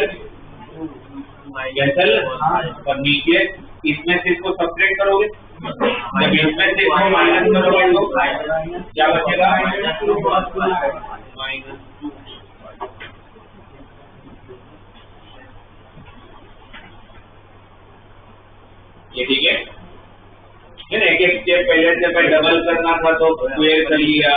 और नीचे इसमें से इसको सब्ट्रैक्ट करोगे। जब इसमें से इसको माइनस करोगे तो क्या बचेगा? -2। ये ठीक है। एक एक स्टेप पहले से मैं डबल करना था तो स्क्वायर कर लिया,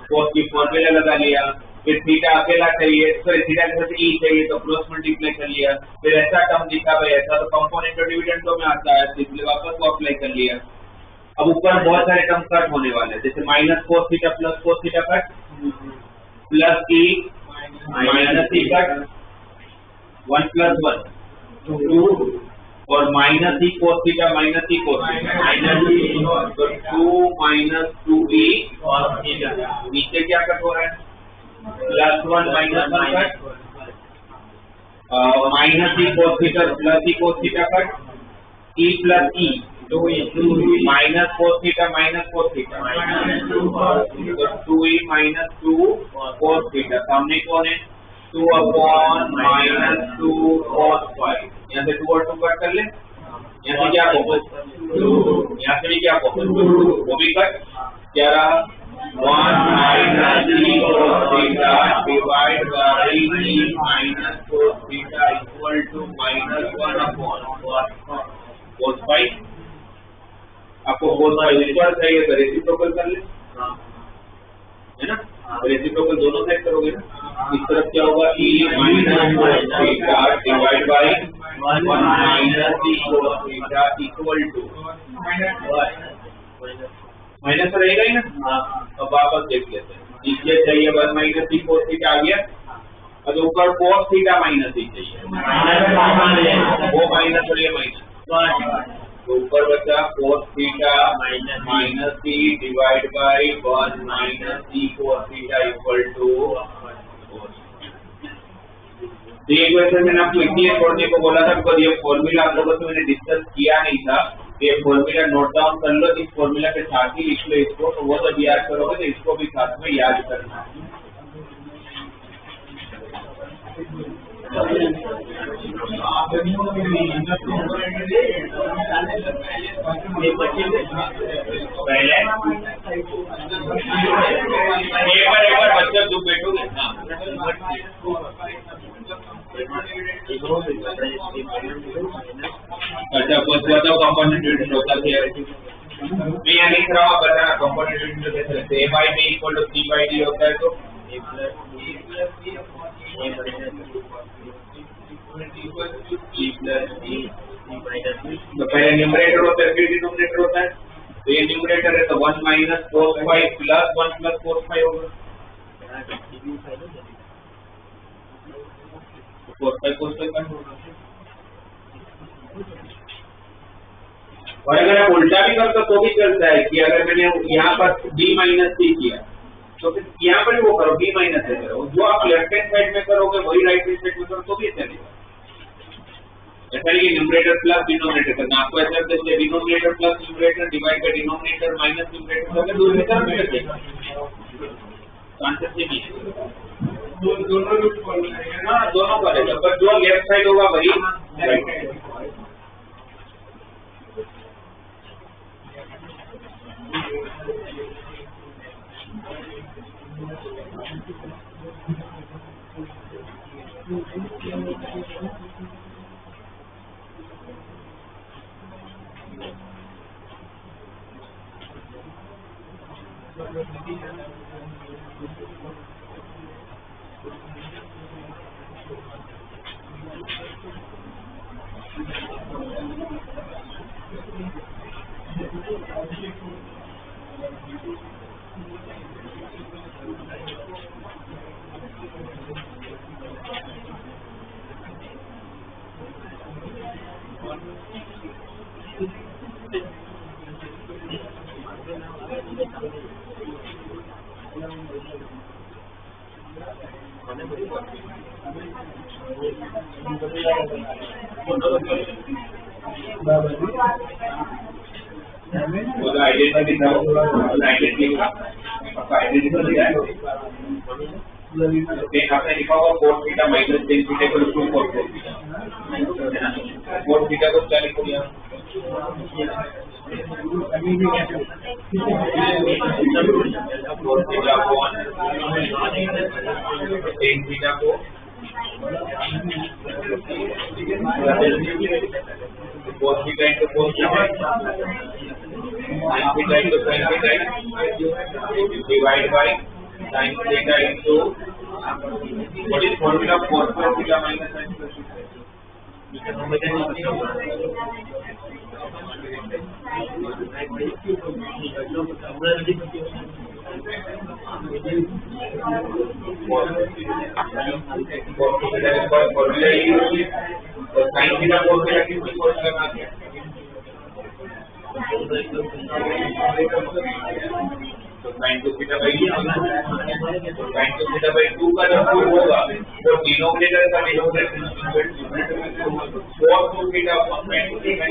cos की फॉर्मूला लगा लिया, फिर थीटा अकेला चाहिए तो थीटा के साथ ई चाहिए तो क्रॉस मल्टीप्लाई कर लिया, फिर ऐसा टर्म दिखा भाई ऐसा तो कंपोनेंट और डिविडेंड तो में आता है इसलिए वापस को अप्लाई कर लिया। अब ऊपर बहुत सारे टर्म कट होने वाले हैं, जैसे minus cos theta plus cos theta cut, plus e minus e cut, 1 plus 1 2 और माइनस ई cos थीटा माइनस ई cos थीटा तो 2 माइनस 2e cos थीटा। नीचे क्या कट हो रहा है? +1 माइनस 1 कट, माइनस ई cos theta plus e cos theta cut, e plus e 2e minus cos theta minus cos theta तो 2e minus 2 cos theta. सामने कौन है? 2 अपॉन माइनस 2 cos फाई। यहाँ से 2 और 2 कट कर ले। यहाँ से क्या कॉमन? यहाँ से भी क्या कॉमन? वो भी कट। क्या रहा? 1 minus E cos theta divide by E minus cos theta equal to -1 upon cos phi. आपको cos फाई ऊपर चाहिए तो रेसिप्रोकल कर ले, है ना? रेसिप्रोकल दोनों साइड करोगे ना। इस तरफ क्या होगा? e minus cos theta divide by 1 minus E cos theta equal to minus रहेगा ही ना। अब वापस देख लेते हैं। नीचे चाहिए 1 माइनस ई cos थीटा आ गया और ऊपर cos थीटा माइनस ई चाहिए, वो माइनस और ये माइनस तो ऊपर बचा cos theta minus E divide by 1 minus E cos theta equal to. ये क्वेश्चन मैंने आपको इसलिए छोड़ने को बोला था बिकॉज ये फॉर्मूला आप लोगों से मैंने डिस्कस किया नहीं था। ये फॉर्मूला नोट डाउन कर लो, इस फॉर्मूला के साथ ही लिख लो इसको, तो वो जब याद करोगे तो इसको भी साथ में याद करना है। पहले एक बार बच्चे तुम बैठोगे। अच्छा कुछ बताओ कंपोनेंट डिविडेंड होता है। मैं यहाँ लिख रहा हूँ, बताना कंपोनेंट डिविडेंड कैसे लिखते हैं। a by b equal to c by d होता है तो तो पहले न्यूमरेटर होता है फिर डिनोमिनेटर होता है। तो ये न्यूमरेटर है तो 1 माइनस कोस five plus 1 plus cos five होगा। कोस फाइव और अगर आप उल्टा भी करते तो भी चलता है कि अगर मैंने यहाँ पर b माइनस सी किया तो फिर यहाँ पर वो करो b माइनस से करो, जो आप लेफ्ट हैंड साइड में करोगे वही राइट हैंड साइड में करो तो भी चलेगा। ऐसा नहीं कि न्यूमरेटर प्लस डिनोमिनेटर करना, आपको ऐसा करते denominator plus numerator divide by denominator minus numerator करके दूसरी तरफ भी कर देगा। आंसर से नहीं दोनों करेगा, पर जो लेफ्ट साइड होगा वही राइट साइड। आइडेंटिटी आपने लिखा होगा cos theta minus tan theta को two cos theta, cos theta को क्या लिखो यहाँ कोस थीटा को टेन थीटा को cos theta into cos theta sin theta into sin theta divide by sin theta into what is formula of cos square theta minus sin square sin theta cos theta की formula क्या है? तो sin 2 theta by sin 2 theta by 2 का जब होगा तो denominator का denominator cos 2 theta upon sin 2 theta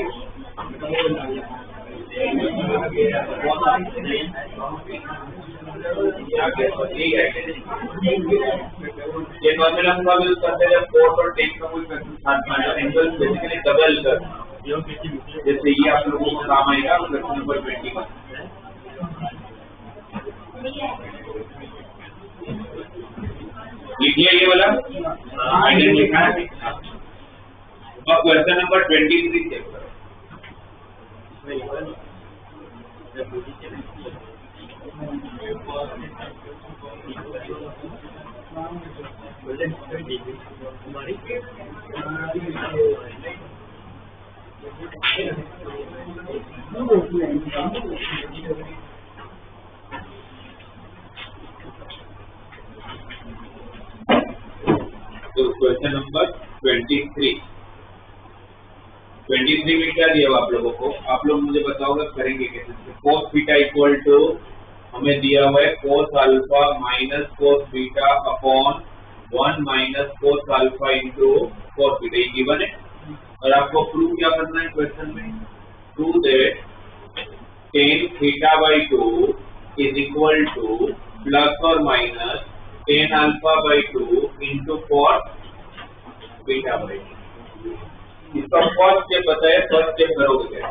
ये नॉर्मल हम का यूज करते हैं कोस और टेन का कोई साथ में एंगल बेसिकली डबल करना, जैसे ये आप लोगों को काम आएगा क्वेश्चन नंबर 21। लिखिए ये वाला आइडेंटिटी लिखना है। अब क्वेश्चन नंबर 23 चेक करो। तो क्वेश्चन नंबर 23 में क्या दिया हुआ आप लोगों को, आप लोग मुझे बताओगे करेंगे कैसे। कोस थीटा इक्वल टू हमें दिया हुआ है cos alpha minus cos beta upon 1 minus cos alpha into cos beta, ये गिवन है और आपको प्रूव क्या करना है क्वेश्चन में, prove that tan theta by 2 is equal to plus और minus tan alpha by 2 into cos beta by 2। इसका फर्स्ट स्टेप बताए, फर्स्ट स्टेप करोगे क्या?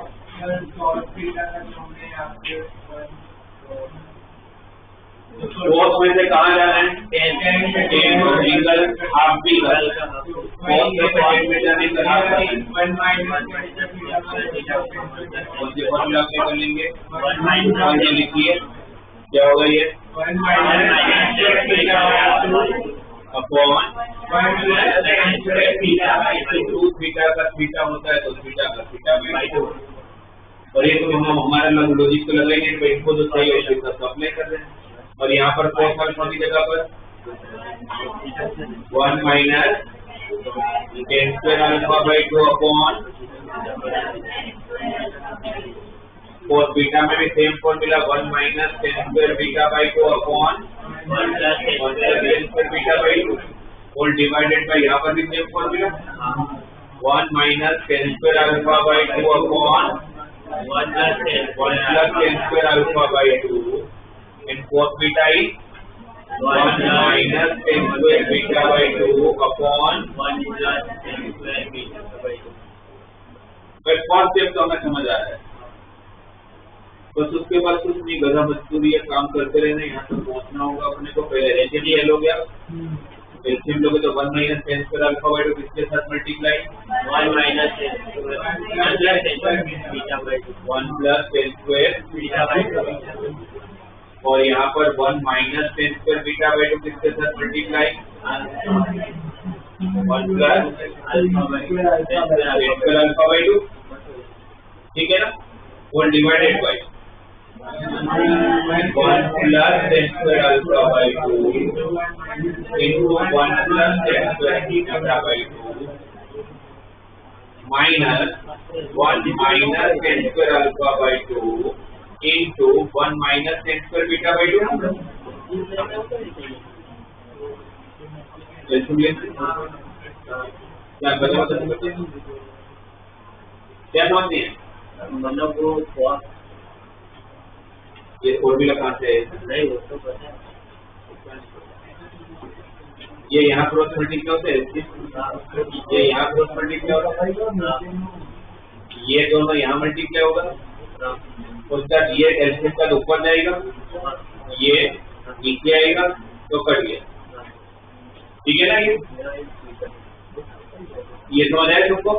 कोस में से कहाँ जाना है? एंगल हाफ भी कोस से टेन में जाने का हाफ भी। कौन सी फॉर्मूला अप्लाई कर लेंगे? ये लिखिए क्या होगा ये अपॉन 2 थीटा का थीटा होता है तो थीटा का थीटा बाई 2। और ये तो हम हमारा लॉजिक तो लगाएंगे तो इनको जो चाहिए उसके साथ अप्लाई कर रहे हैं। और यहाँ पर cos अल्फा की जगह पर 1 minus tan square alpha by 2 upon cos beta में भी same formula 1 minus tan square beta by 2 upon 1 plus tan square beta by 2 whole divided by यहाँ पर भी same formula 1 minus tan square alpha by 2 upon 1 plus tan square alpha by 2 and cos beta is 1 minus tan square beta by 2 upon 1 plus tan square beta by 2। बस concept तो हमें समझ आ रहा है, बस उसके बाद कुछ नहीं, गधा मजदूरी है, काम करते रहना, यहाँ तक पहुँचना होगा अपने को। पहले रेशियो ये हो गया, एलसीएम लोगे तो 1 minus tan square alpha by 2 किसके साथ multiply 1 minus tan square beta by 2 1 plus tan square beta by 2 और यहाँ पर 1 minus tan square beta by 2 किसके साथ मल्टीप्लाई 1 प्लस अल्फा बाई 2, ठीक है ना, whole divided by 1 plus tan square alpha by 2 into 1 plus tan square beta by 2 minus 1 minus tan square alpha by 2 into 1 minus tan square beta by 2। क्या समझते हैं? मतलब वो ये फॉर्मूला कहाँ से नहीं हो तो पता है, ये यहाँ क्रॉस मल्टीप्लाई होता है, ये यहाँ क्रॉस मल्टीप्लाई होता है, ये दोनों यहाँ मल्टीप्लाई होगा, उसका ये एलसीएम का ऊपर जाएगा, ये नीचे आएगा तो कट गया, ठीक है ना। ये समझ आया तुमको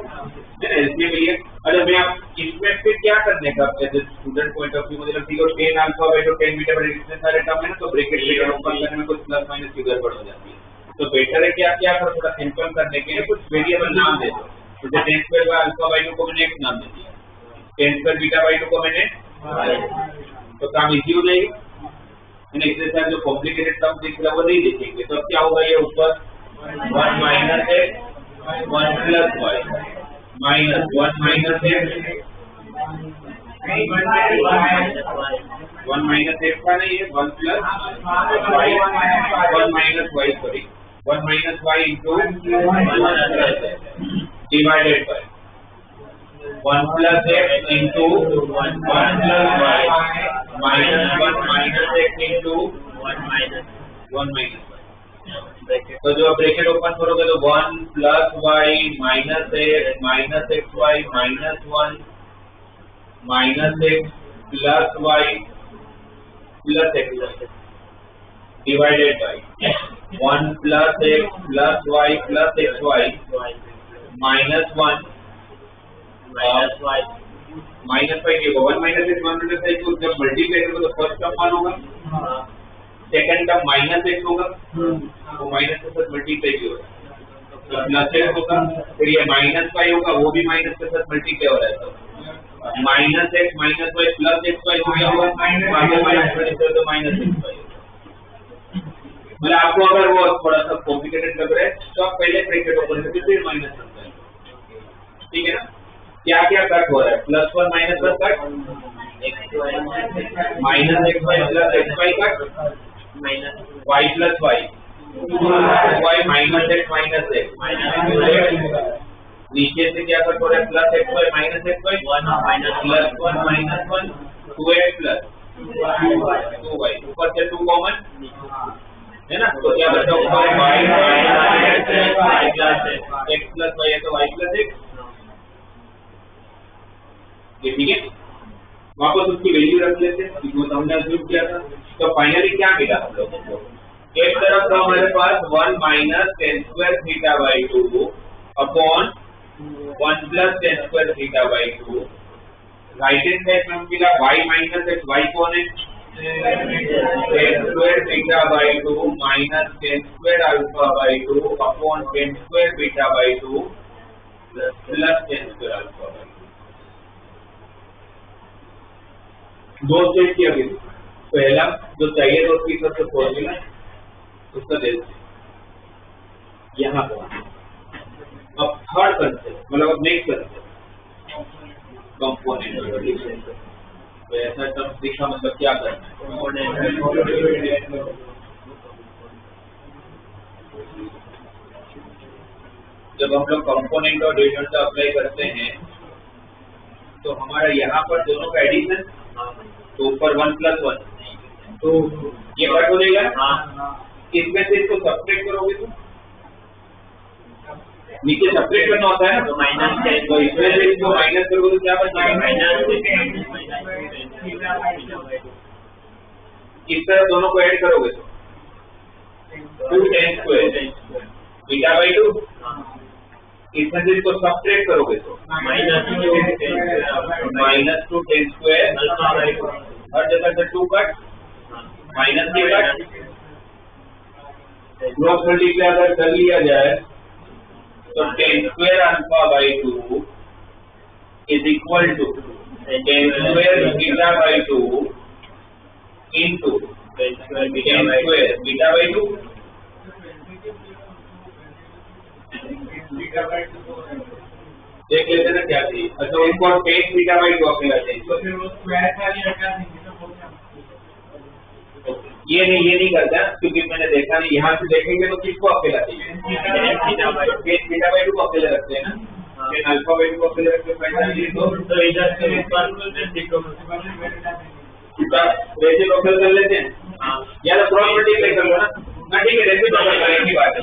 एलसीएम लिए। अच्छा मैं आप इसमें फिर क्या करने का स्टूडेंट पॉइंट ऑफ व्यू मुझे लगती है tan alpha by 2 tan beta by 2 इतने सारे टर्म है ना, तो ब्रैकेट लेकर ऊपर करने में कुछ प्लस माइनस की गड़बड़ हो जाती है, तो बेटर है कि आप क्या करो, थोड़ा सिंपल करने के लिए कुछ वेरिएबल नाम दे दो। तो tan square by alpha by 2 को मैंने एक नाम दे दिया, tan स्क्वायर बीटा बाई 2 को मैंने, तो काम इजी हो जाएगी। इसके साथ जो कॉम्प्लिकेटेड टर्म दिख रहा है वो नहीं लिखेंगे, तो अब क्या होगा, ये ऊपर 1 minus x 1 plus y minus 1 minus x 1 minus x का नहीं है 1 plus y 1 minus y sorry 1 minus y into divided by 1 plus x into 1 plus y minus 1 minus x into 1 minus y। तो जो ब्रैकेट ओपन करोगे तो 1 plus y minus x minus xy minus 1 minus x plus y plus x divided by 1 plus x plus y plus xy minus 1 minus Y की 1 minus x 1 minus x को जब multiply करोगे तो first term 1 होगा, second term minus x होगा, वो minus के साथ मल्टीप्लाई भी होगा तो प्लस एक्स होगा, फिर ये माइनस वाई होगा, वो भी माइनस के साथ मल्टीप्लाई हो रहा है, तो minus X minus Y plus X Y हो गया होगा, तो माइनस एक्स वाई। मतलब आपको अगर वो थोड़ा सा कॉम्प्लिकेटेड लग रहा है तो आप पहले ब्रैकेट ओपन करके फिर माइनस करते हैं, ठीक है ना। क्या क्या कट हो रहा है, plus 1 minus 1 cut, minus X Y plus X Y cut, Y plus Y Y minus X minus X, नीचे से क्या कट हो रहा है, plus X Y minus X Y plus 1 minus 1 2x plus 2y, ऊपर से 2 कॉमन है ना, तो क्या बचा ऊपर y x प्लस वाई है तो y प्लस x, ये ठीक है। वापस उसकी वैल्यू रख लेते हैं जो हमने अज्यूम किया था, तो फाइनली क्या मिला हम लोगों को, एक तरफ तो हमारे पास 1 minus tan square theta by 2 upon 1 plus tan square theta by 2, right hand side में मिला y माइनस x, y कौन है, tan square theta by 2 minus tan square alpha by 2 upon tan square beta by 2 plus tan square alpha by 2। दो stage की अभी पहला जो चाहिए तो उसकी सबसे फॉर्मूला उसका दे देते यहाँ पर। अब थर्ड कंसेप्ट मतलब अब नेक्स्ट कंसेप्ट कंपोनेंट। तो ऐसा टर्म सीखा मतलब क्या करना है। जब हम लोग कंपोनेंट और डिविजन का अप्लाई करते हैं तो हमारा यहाँ पर दोनों का एडिशन तो ऊपर 1 + 1 तो ये कट हो जाएगा। इसमें से इसको सब्ट्रैक्ट करोगे तो नीचे सब्ट्रैक्ट करना होता है ना तो -10 तो इसमें से इसको माइनस करोगे तो क्या बचेगा इस तरह दोनों को ऐड करोगे तो 2 10² β/2 इसमें से इसको सब्ट्रैक्ट करोगे तो -2 10² हर जगह से 2 कट माइनस के कट क्रॉस मल्टीप्लाई अगर कर लिया जाए तो 10² α/2 इज इक्वल टू 10² β/2 इंटू 10² β/2 देख लेते ना क्या चाहिए। अच्छा उनको 10 β/2 अकेला चाहिए तो फिर वो स्क्वायर खाली हटा देंगे तो ये नहीं करता क्योंकि मैंने देखा नहीं। यहाँ से देखेंगे तो किसको अकेला चाहिए 10 β/2 को अकेले रखते हैं ना 10 α/2 को अकेले रखते हैं तो इधर से रेसिप्रोकल कर लेते हैं या तो क्रॉस मल्टीप्लाई कर लो ना ठीक है रेसिप्रोकल करने की बात है।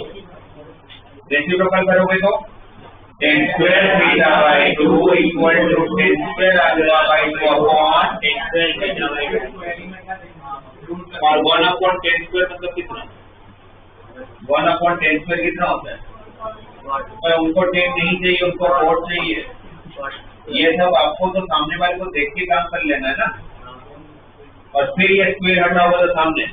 रेसिप्रोकल करोगे तो 10² β/2 इक्वल टू 10² α/2 अपॉन 10² और 1/10² मतलब कितना 1/10² कितना होता है। उनको 10 नहीं चाहिए उनको 4 चाहिए। ये सब आपको तो सामने वाले को देख के काम कर लेना है ना और फिर ये स्क्वायर हटा होगा तो सामने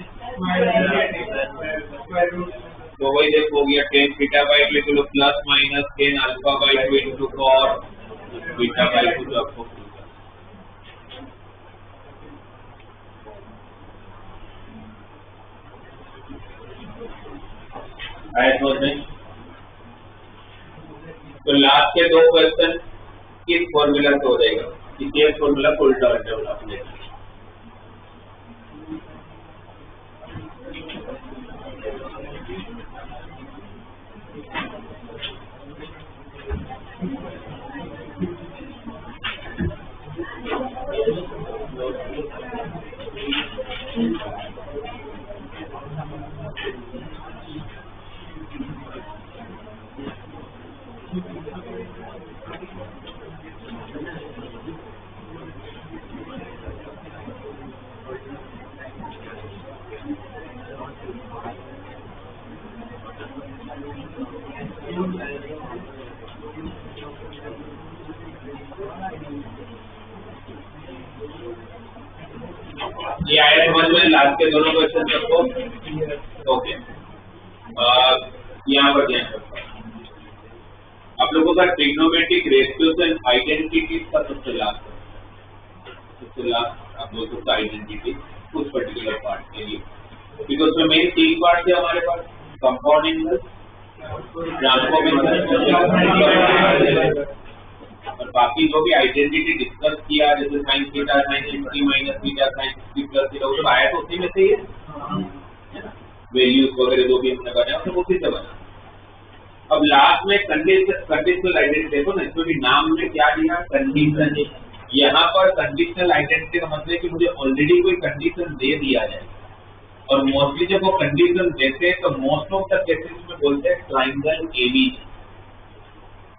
तो वही देखो हो गया 10 β/2 के लोग प्लस माइनस 10 α/2 इंटू cos β/2 तो आपको आया समझ में। तो लास्ट के दो क्वेश्चन किस फॉर्मूला से हो जाएगा इसी फॉर्मूला को उल्टा अपने ये आया समझ में लास्ट के दोनों क्वेश्चन सबको ओके। यहाँ पर ध्यान रखो आप लोगों का ट्रिग्नोमेट्रिक रेशियोज एंड आइडेंटिटीज का सबसे लास्ट आप लोगों का आइडेंटिटी उस पर्टिकुलर पार्ट के लिए क्योंकि उसमें मेन 3 पार्ट है हमारे पास कंपाउंड एंगल ट्रांसफॉर्म एंगल और बाकी जो भी आइडेंटिटी डिस्कस किया जैसे sin theta sin 60 minus theta sin 60 plus theta वो सब आया तो उसी में से ही है वैल्यूज वगैरह जो भी हमने बनाया सब उसी से बना। अब लास्ट में कंडीशनल आइडेंटिटी देखो ना इसमें भी नाम में क्या दिया कंडीशन। यहाँ पर कंडीशनल आइडेंटिटी का मतलब है कि मुझे ऑलरेडी कोई कंडीशन दे दिया जाए और मोस्टली जब वो कंडीशन देते हैं तो मोस्ट ऑफ द केसेस में बोलते हैं ट्राइंगल एबी।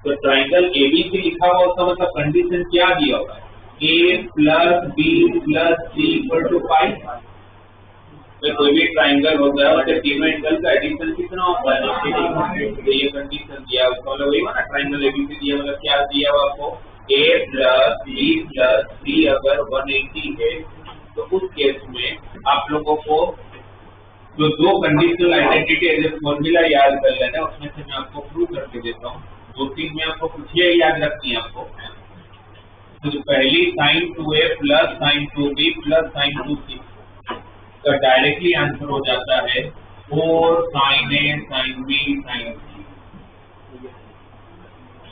तो ट्राइंगल एबीसी लिखा हुआ उसका मतलब कंडीशन क्या दिया हुआ है a + b + c = 5। तो कोई भी ट्राइंगल होता है उसके तीनों एंगल का एडिशन कितना होता है तो ये कंडीशन दिया उसका मतलब वही ना ट्राइंगल एबीसी दिया मतलब क्या दिया हुआ आपको a + b + c अगर 180 है तो उस केस में आप लोगों को जो दो कंडीशनल आइडेंटिटी एज फॉर्मूला याद कर लेना उसमें से मैं आपको प्रूव करके देता हूँ। 2-3 में आपको कुछ ये याद रखनी है आपको तो पहली sin 2a plus sin 2b plus sin 2c का डायरेक्टली आंसर हो जाता है 4 sin a sin b sin c।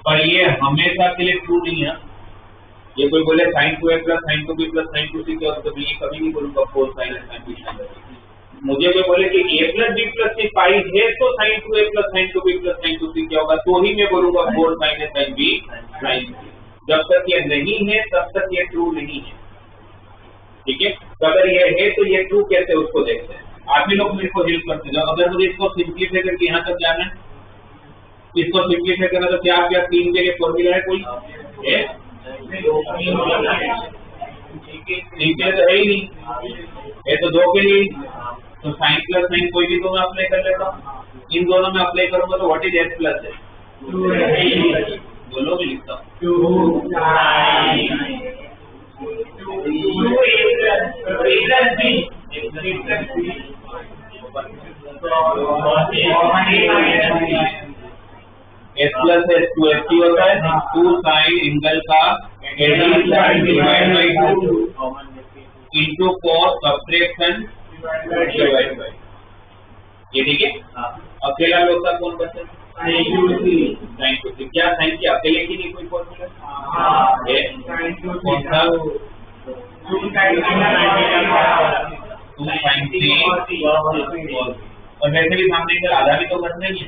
पर ये हमेशा के लिए ट्रू नहीं है। ये कोई बोले sin 2a plus sin 2b plus sin 2c तो कभी नहीं बोलूंगा 4 sin a sin b sin c। मुझे कोई बोले कि a plus b plus c पाई है तो sin 2a plus sin 2b plus sin 2c क्या होगा, तो ही मैं बोलूंगा 4 sin a sin b sin c। जब तक ये नहीं है तब तक ये ट्रू नहीं है। ठीक है, तो अगर ये है तो ये ट्रू कैसे उसको देखते हैं। आप ही लोग मेरे को हेल्प करते जाओ। अगर मुझे इसको सिंप्लीफाई करके यहाँ तक जाना है, इसको सिंप्लीफाई करना तो क्या क्या 3 के लिए फॉर्मूला है कोई है? 3 के लिए तो है ही नहीं, ये तो 2 के लिए। तो साइन प्लस साइन कोई भी दो मैं अप्लाई कर लेता हूँ, इन दोनों में अप्लाई करूंगा तो व्हाट इज एस प्लस है, दोनों में लिखता हूँ। S plus S to S T होता है 2 साइन एंगल का divide by 2 into cos subtraction divide by. ये ठीक है। अकेला लोग का कौन बचा? Sine two C. क्या साइन की अकेले की नहीं कोई फॉर्मूला है? कौन सा? 2 साइन सी। और वैसे भी सामने इधर आधा भी तो करना ही है।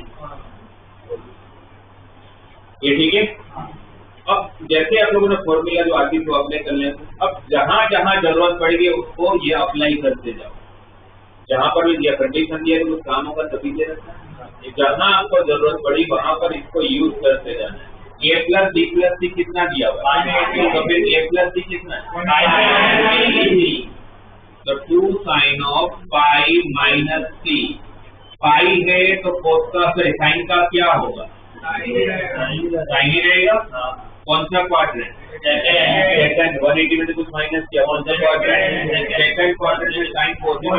ये ठीक है। अब जैसे आप लोगों ने फॉर्मूला जो आती है वो अप्लाई कर लें। अब जहां जहां जरूरत पड़ेगी उसको ये अप्लाई करते जाओ। जहां पर भी कंडीशन दिया तो काम होगा तभी दे रखा है। जहां आपको जरूरत पड़ी वहां पर इसको यूज करते जाना है। ए प्लस बी प्लस सी कितना दिया हुआ है? तो फिर ए प्लस सी कितना है? तो 2 साइन ऑफ पाई माइनस सी। पाई है तो कोस का साइन का क्या होगा? साइन ही रहेगा। कौन सा क्वाड्रेंट? सेकंड। 180 में कुछ माइनस किया, कौन सा क्वाड्रेंट? सेकंड क्वाड्रेंट में साइन पॉजिटिव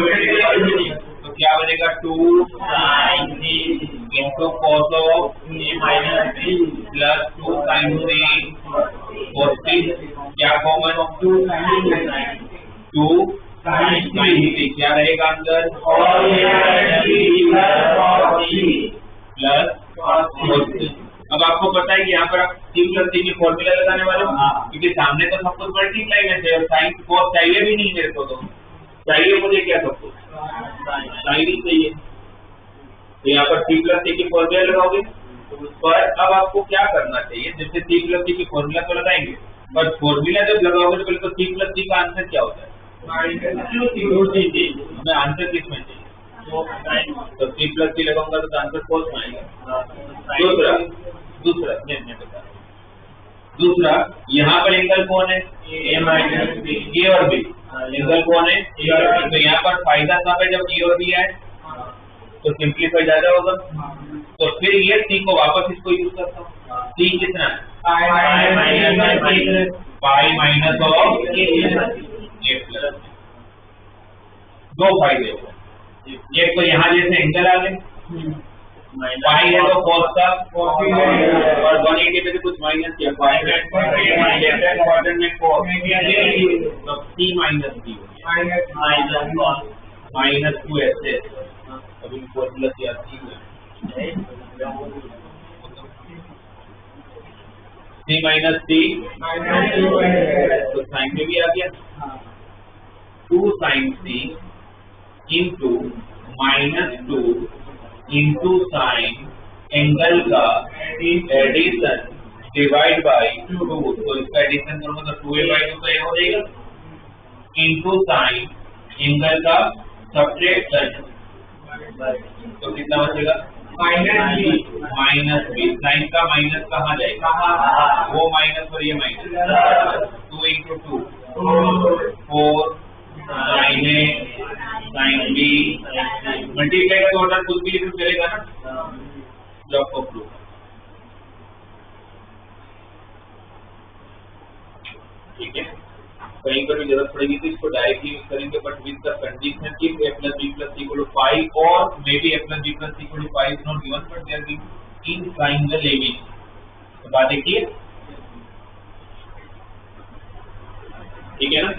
तो क्या बनेगा? 2 sine into cos of minus C plus 2 sine C positive. क्या कॉमन? 2 साइन सी क्या रहेगा अंदर? प्लस। अब आपको पता है कि यहाँ पर आप सी प्लस सी की फॉर्मूला लगाने वाले हो, क्योंकि सामने तो सब कुछ मल्टीप्लाई में थे और साइन कॉस चाहिए भी नहीं मेरे को, तो चाहिए मुझे क्या सब कुछ साइन ही चाहिए। तो यहाँ पर सी प्लस सी की फॉर्मूला लगाओगे। पर अब आपको क्या करना चाहिए? जैसे सी प्लस सी की फॉर्मूला तो लगाएंगे, पर फॉर्मूला जब लगाओगे तो पहले तो सी प्लस सी का आंसर क्या होता है? हमें आंसर किस में चाहिए? तो सी प्लस सी लगाऊंगा तो आंसर कॉस में आएगा। दूसरा यहाँ पर एंगल कौन है? ए माइनस बी। ए और बी एंगल कौन है? ए और बी। तो यहाँ पर फायदा कब है? जब ए और बी आए तो सिंप्लीफाई ज्यादा होगा। तो फिर ये सी को वापस इसको यूज करता हूँ। सी कितना है? Pi minus of A plus. दो फायदे हो। एक तो यहाँ जैसे एंगल आ गए, पाई है तो कॉस का, और 180 पे तो कुछ माइनस किया, क्वाड्रेंट में कॉस, तो सी माइनस डी माइनस 2 ऐसे। अभी फॉर्मूला क्या सी माइनस डी तो साइन में भी आ गया 2 साइन सी इंटू -2 इंटू साइन एंगल का एडिशन डिवाइड बाई 2। तो इसका एडिशन करूंगा तो 2a/2 तो ये हो जाएगा इंटू साइन एंगल का सब्ट्रैक्शन। तो कितना बचेगा? Minus B. साइन का माइनस कहाँ जाएगा? वो माइनस और ये minus. 2 into 2 4 sine A sine B multiply का ऑर्डर कुछ भी लिखना चलेगा ना। Block of proof. ठीक है, कहीं पर भी जरूरत पड़ेगी तो इसको डायरेक्टली यूज करेंगे, बट विद द कंडीशन कि a plus b plus c equal to 5 और maybe a plus b plus c equal to 5 is not given but they are given in triangle ABC। तो बात देखिए ठीक है ना।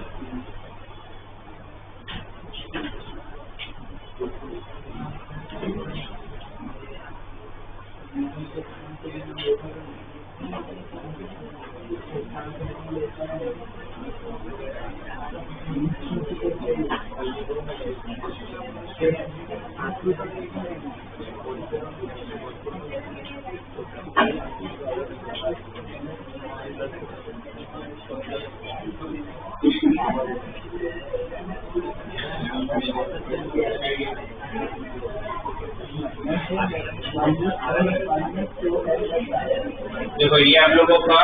देखो ये आप लोगों का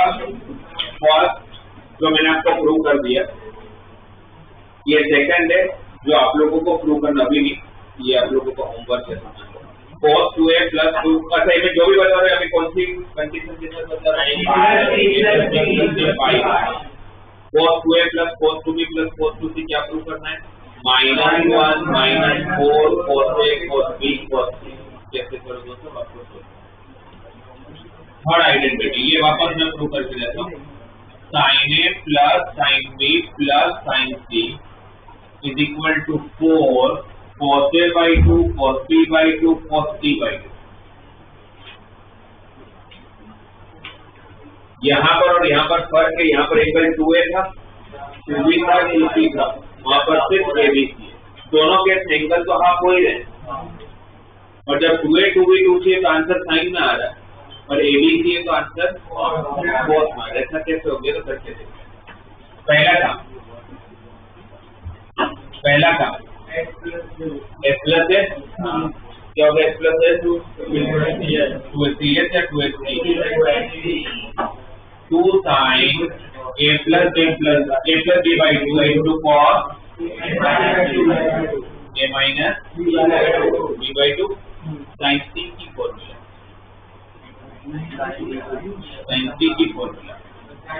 फर्स्ट जो मैंने आपको प्रूव कर दिया, ये सेकंड है जो आप लोगों को प्रूव करना अभी नहीं, ये आप लोगों का होमवर्क है। cos 2a प्लस 2, अच्छा इसमें जो भी बता रहे हैं अभी कौन सी कंडीशन के साथ बता रहे हैं, cos 2a plus cos 2b plus cos 2c क्या प्रूव करना है, -1 -4 cos a cos b cos c, कैसे करोगे तो आपको थर्ड आइडेंटिटी ये वापस मैं प्रूव करके देता हूँ, sin a plus sin b plus sin c is equal to 4 cos a by 2 cos b by 2 cos c by 2। यहाँ पर और यहाँ पर फर्क है, यहाँ पर एंगल 2a था, 2b था, 2c था, वहां पर सिर्फ abc है, दोनों के एंगल तो हाफ हो ही रहे हैं, और जब 2a 2b 2c है तो आंसर साइन में आ रहा है, और abc है तो आंसर कोस में आ रहा है। ऐसा कैसे हो गया, तो करके देखते पहला काम s प्लस है, क्या होगा s प्लस है 2s या 2 sin a plus b by 2 into cos a minus b by 2 sin c की फॉर्मूला, sin c की फॉर्मूला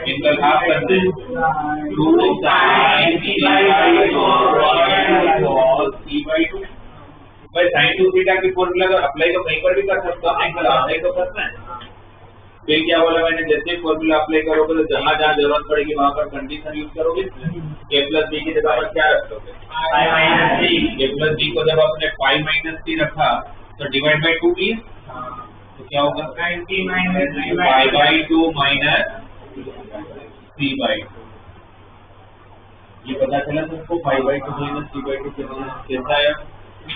एंगल हाफ करते हैं 2 sin c by 2 cos c by 2। भाई sin 2 थीटा की फॉर्मूला तो apply तो कहीं पर भी कर सकते हो, एंगल अप्लाई तो करना है। फिर क्या बोला मैंने, जैसे फॉर्मूला अप्लाई करोगे तो जहां जहां जरूरत पड़ेगी वहां पर कंडीशन यूज करोगे, a प्लस b की जगह पर क्या रखोगे, a प्लस b को जब आपने 5 माइनस c रखा तो डिवाइड बाय 2 किया तो क्या होगा 5 बाई 2 माइनस c बाई 2। ये पता चला सबको 5 बाई 2 माइनस c बाई 2 कैसा आया, a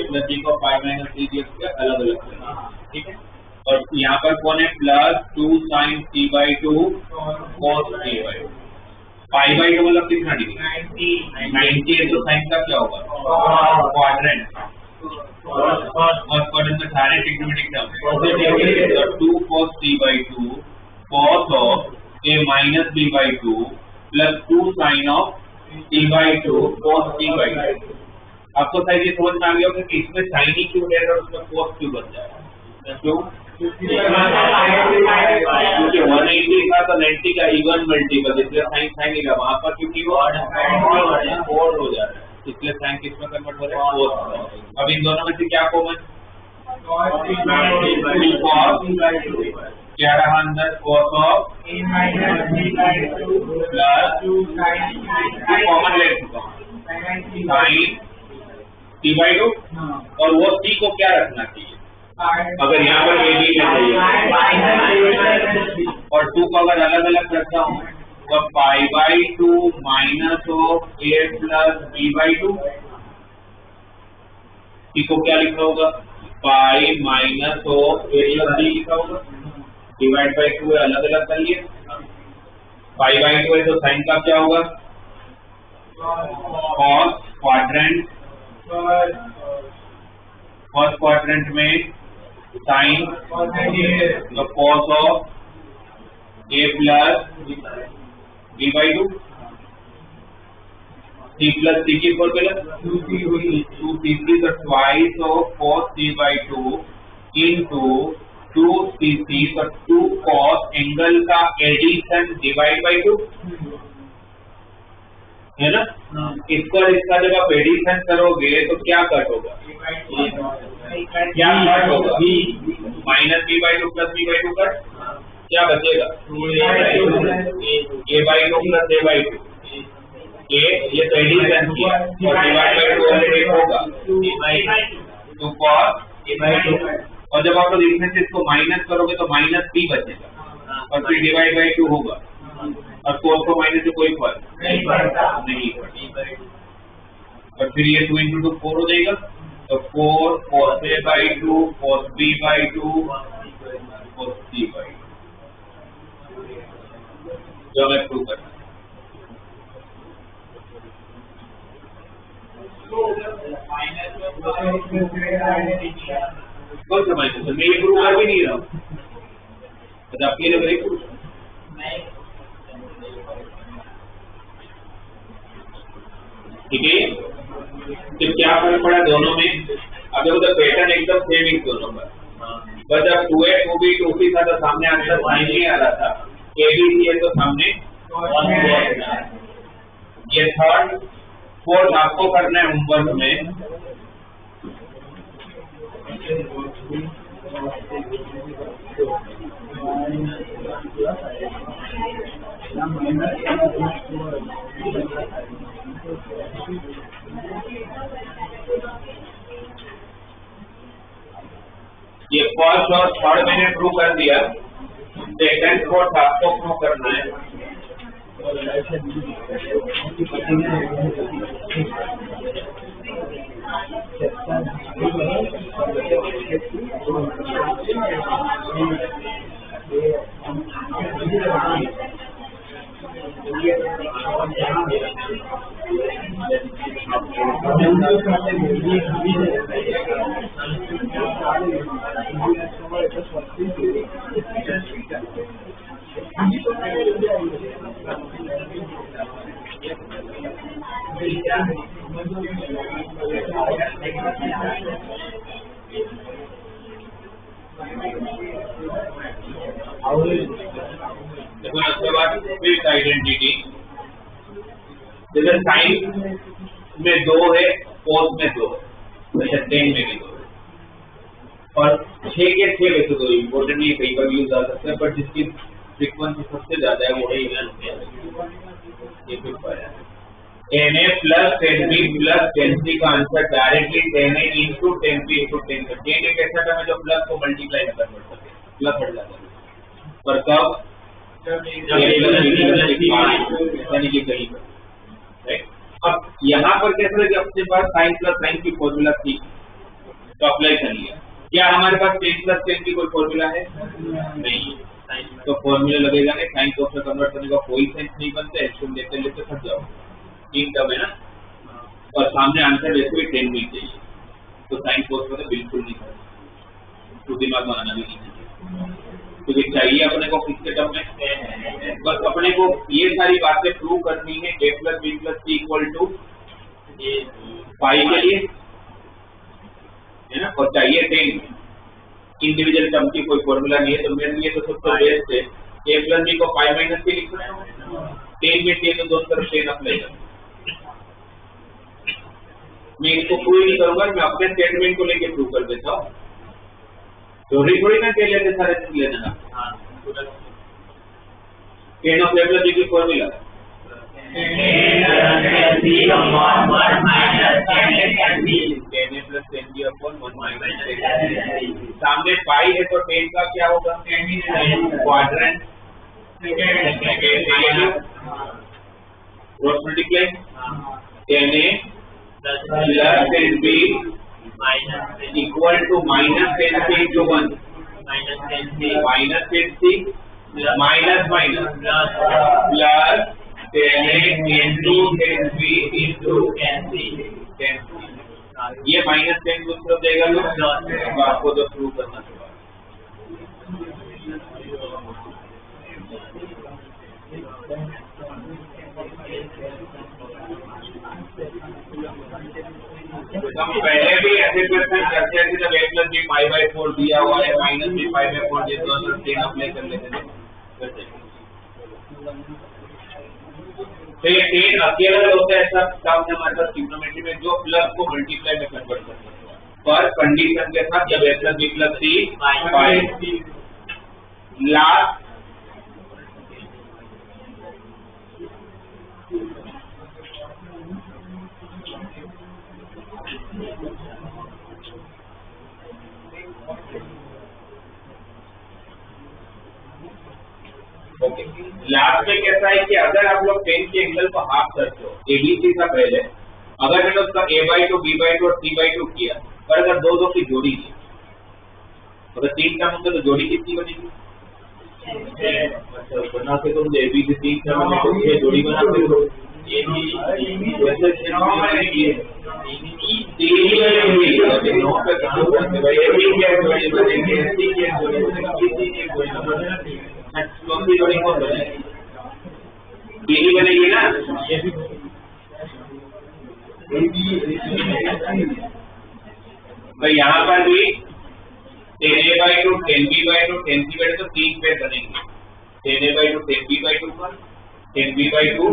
प्लस b को 5 माइनस c दिया अलग अलग, ठीक है। और यहाँ पर कौन है, plus 2 sin c by 2 cos c by 2, 5 by 2 मतलब कितना डिग्री 90 है, तो साइन का क्या होगा क्वाड्रेंट, फर्स्ट क्वाड्रेंट में सारे trigonometric term, 2 cos c by 2 cos of a minus b by 2 plus 2 sin of c by 2 cos c by 2। आपको शायद ये समझ में आ गया होगा कि इसमें साइन ही क्यों है और उसमें cos क्यों बन जाएगा, क्यों, क्योंकि 180 था तो 90 का इवन मल्टीपल, इसलिए साइन साइन ही रहा, वहां पर क्योंकि वो ओड हो जा रहा है, इसलिए साइन किस में कन्वर्ट हो रहा है, cos। अब इन दोनों में से क्या कॉमन, क्या रहा अंदर, cos ऑफ प्लस कॉमन ले चुका हूँ साइन c by 2, और वो c को क्या रखना चाहिए, अगर यहाँ पर a b चाहिए और 2 को अगर अलग अलग करता हूँ तो 5 by 2 minus of a plus b by 2, c को क्या लिखना होगा 5 minus of a plus b लिखा होगा, डिवाइड बाई 2 है अलग अलग कर लिए, 5 by 2 है तो साइन का क्या होगा cos क्वाड्रेंट, फर्स्ट क्वाड्रेंट में साइन तो cos of a plus b by 2, c plus c की फॉर्मूला 2cc तो twice of cos c by 2 into 2cc तो 2 cos एंगल का एडिशन डिवाइड बाई 2 है ना। इसका जब आप एडिशन करोगे तो क्या कट होगा, क्या कट होगा, minus b by 2 plus b by 2 cut, क्या बचेगा? a by 2 plus a by 2 a ये तो एडिशन किया और डिवाइड बाय 2 ऑलरेडी होगा तो cos a by 2 और जब आप लोग इसमें से इसको माइनस करोगे तो माइनस b बचेगा और फिर डिवाइड बाय 2 होगा और cos को माइनस से कोई फर्क नहीं पड़ता और फिर ये 2 into 2 4 हो जाएगा तो 4 cos a by 2 cos b by 2 cos c by 2 जो हमें प्रूव करना है। कौन सा माइनस? मैं ये प्रूव कर भी नहीं रहा हूँ तो आपके लिए मेरी प्रूफ ठीक है। तो क्या फर्क पड़ा दोनों में? अगर उधर पैटर्न एकदम सेम ही दोनों पर बस अब 2a 2b 2c था तो सामने आंसर साइन नहीं आ रहा था a b c है तो सामने ये थर्ड फोर्थ आपको करना है होमवर्क में ये फर्स्ट और थर्ड मैंने प्रूव कर दिया सेकंड फोर्थ आपको प्रूव करना है। देखो उसके बाद फिक्स आइडेंटिटी जैसे साइन में 2 है कोस में 2 वैसे टेन में भी 2 और 6 के 6 वैसे तो इम्पोर्टेंट नहीं कहीं पर भी यूज आ सकता है पर जिसकी फ्रीक्वेंसी सबसे ज्यादा है वो है ये टेन ए प्लस 10b प्लस 10c का answer directly 10a into 10b into 10 ten एक ऐसा टर्म है जो प्लस को मल्टीप्लाई कर सकते प्लस हट जाता है पर कब यानी कि कहीं पर अब यहाँ पर कैसा है कि अपने पास साइन प्लस साइन की फॉर्मूला थी तो अप्लाई कर लिया। क्या हमारे पास 10 प्लस 10 की कोई फॉर्मूला है? नहीं तो फॉर्मूला लगेगा नहीं साइन कोस में कन्वर्ट करने का कोई सेंस नहीं बनता है तुम लेते लेते फंस जाओ तीन टर्म है ना और सामने आंसर वैसे भी 10 मिल चाहिए तो साइन कोस में बिल्कुल नहीं करना तो दिमाग में आना भी नहीं चाहिए क्योंकि चाहिए अपने को किसके टर्म में बस अपने को ये सारी बातें प्रूव करनी है a plus b plus c equal to pi के लिए है ना और चाहिए 10 इंडिविजुअल टर्म की कोई फॉर्मूला नहीं है तो मेरे लिए तो सबसे बेस्ट है a प्लस b को पाई माइनस c लिखना है 10 में 10 तो दोनों तरफ 10 अप्लाई करना मैं इसको प्रूव नहीं करूंगा मैं अपने स्टेटमेंट को लेके प्रूव कर देता हूँ थोड़ी ना के लेते सारे चीज लेना tan of A plus B की फॉर्मूला सामने पाई है तो 10 का क्या होगा quadrant cross multiply 10a plus 10b equal to minus 10c into 1 minus 10c minus minus plus 10a into 10b into 10c ये माइनस 10 उस तरफ देगा तो आपको तो प्रूव करना होगा। हम पहले भी ऐसे क्वेश्चन करते थे जब a plus B pi by 4 दिया हुआ है माइनस बी पाई बाई 4 दिया तो 10 अप्लाई कर लेते थे तो ये 10 अकेला होता है ऐसा काम हमारे पास ट्रिग्नोमेट्री में जो प्लस को मल्टीप्लाई में कन्वर्ट करते हैं पर कंडीशन के साथ जब a plus B plus C pi last okay, last में कैसा है कि अगर आप लोग पेन के एंगल को हाफ करते हो एबीसी का पहले, अगर मैंने उसका a/2 b/2 और c/2 किया, और अगर दो दो की जोड़ी की, अगर 3 टर्म होंगे तो जोड़ी कितनी बनेगी? अच्छा, बनाते तो मुझे एबी से 3 टर्म में तो ये जोड़ी बनाते हो वैसे जोड़ी कौन बनेगी? बीनी बनेगी ना। तो यहाँ पर भी 10a/2 10b/2 10c/2 तो 3 पेड़ बनेंगे। 10a/2 10b/2 पर 10b/2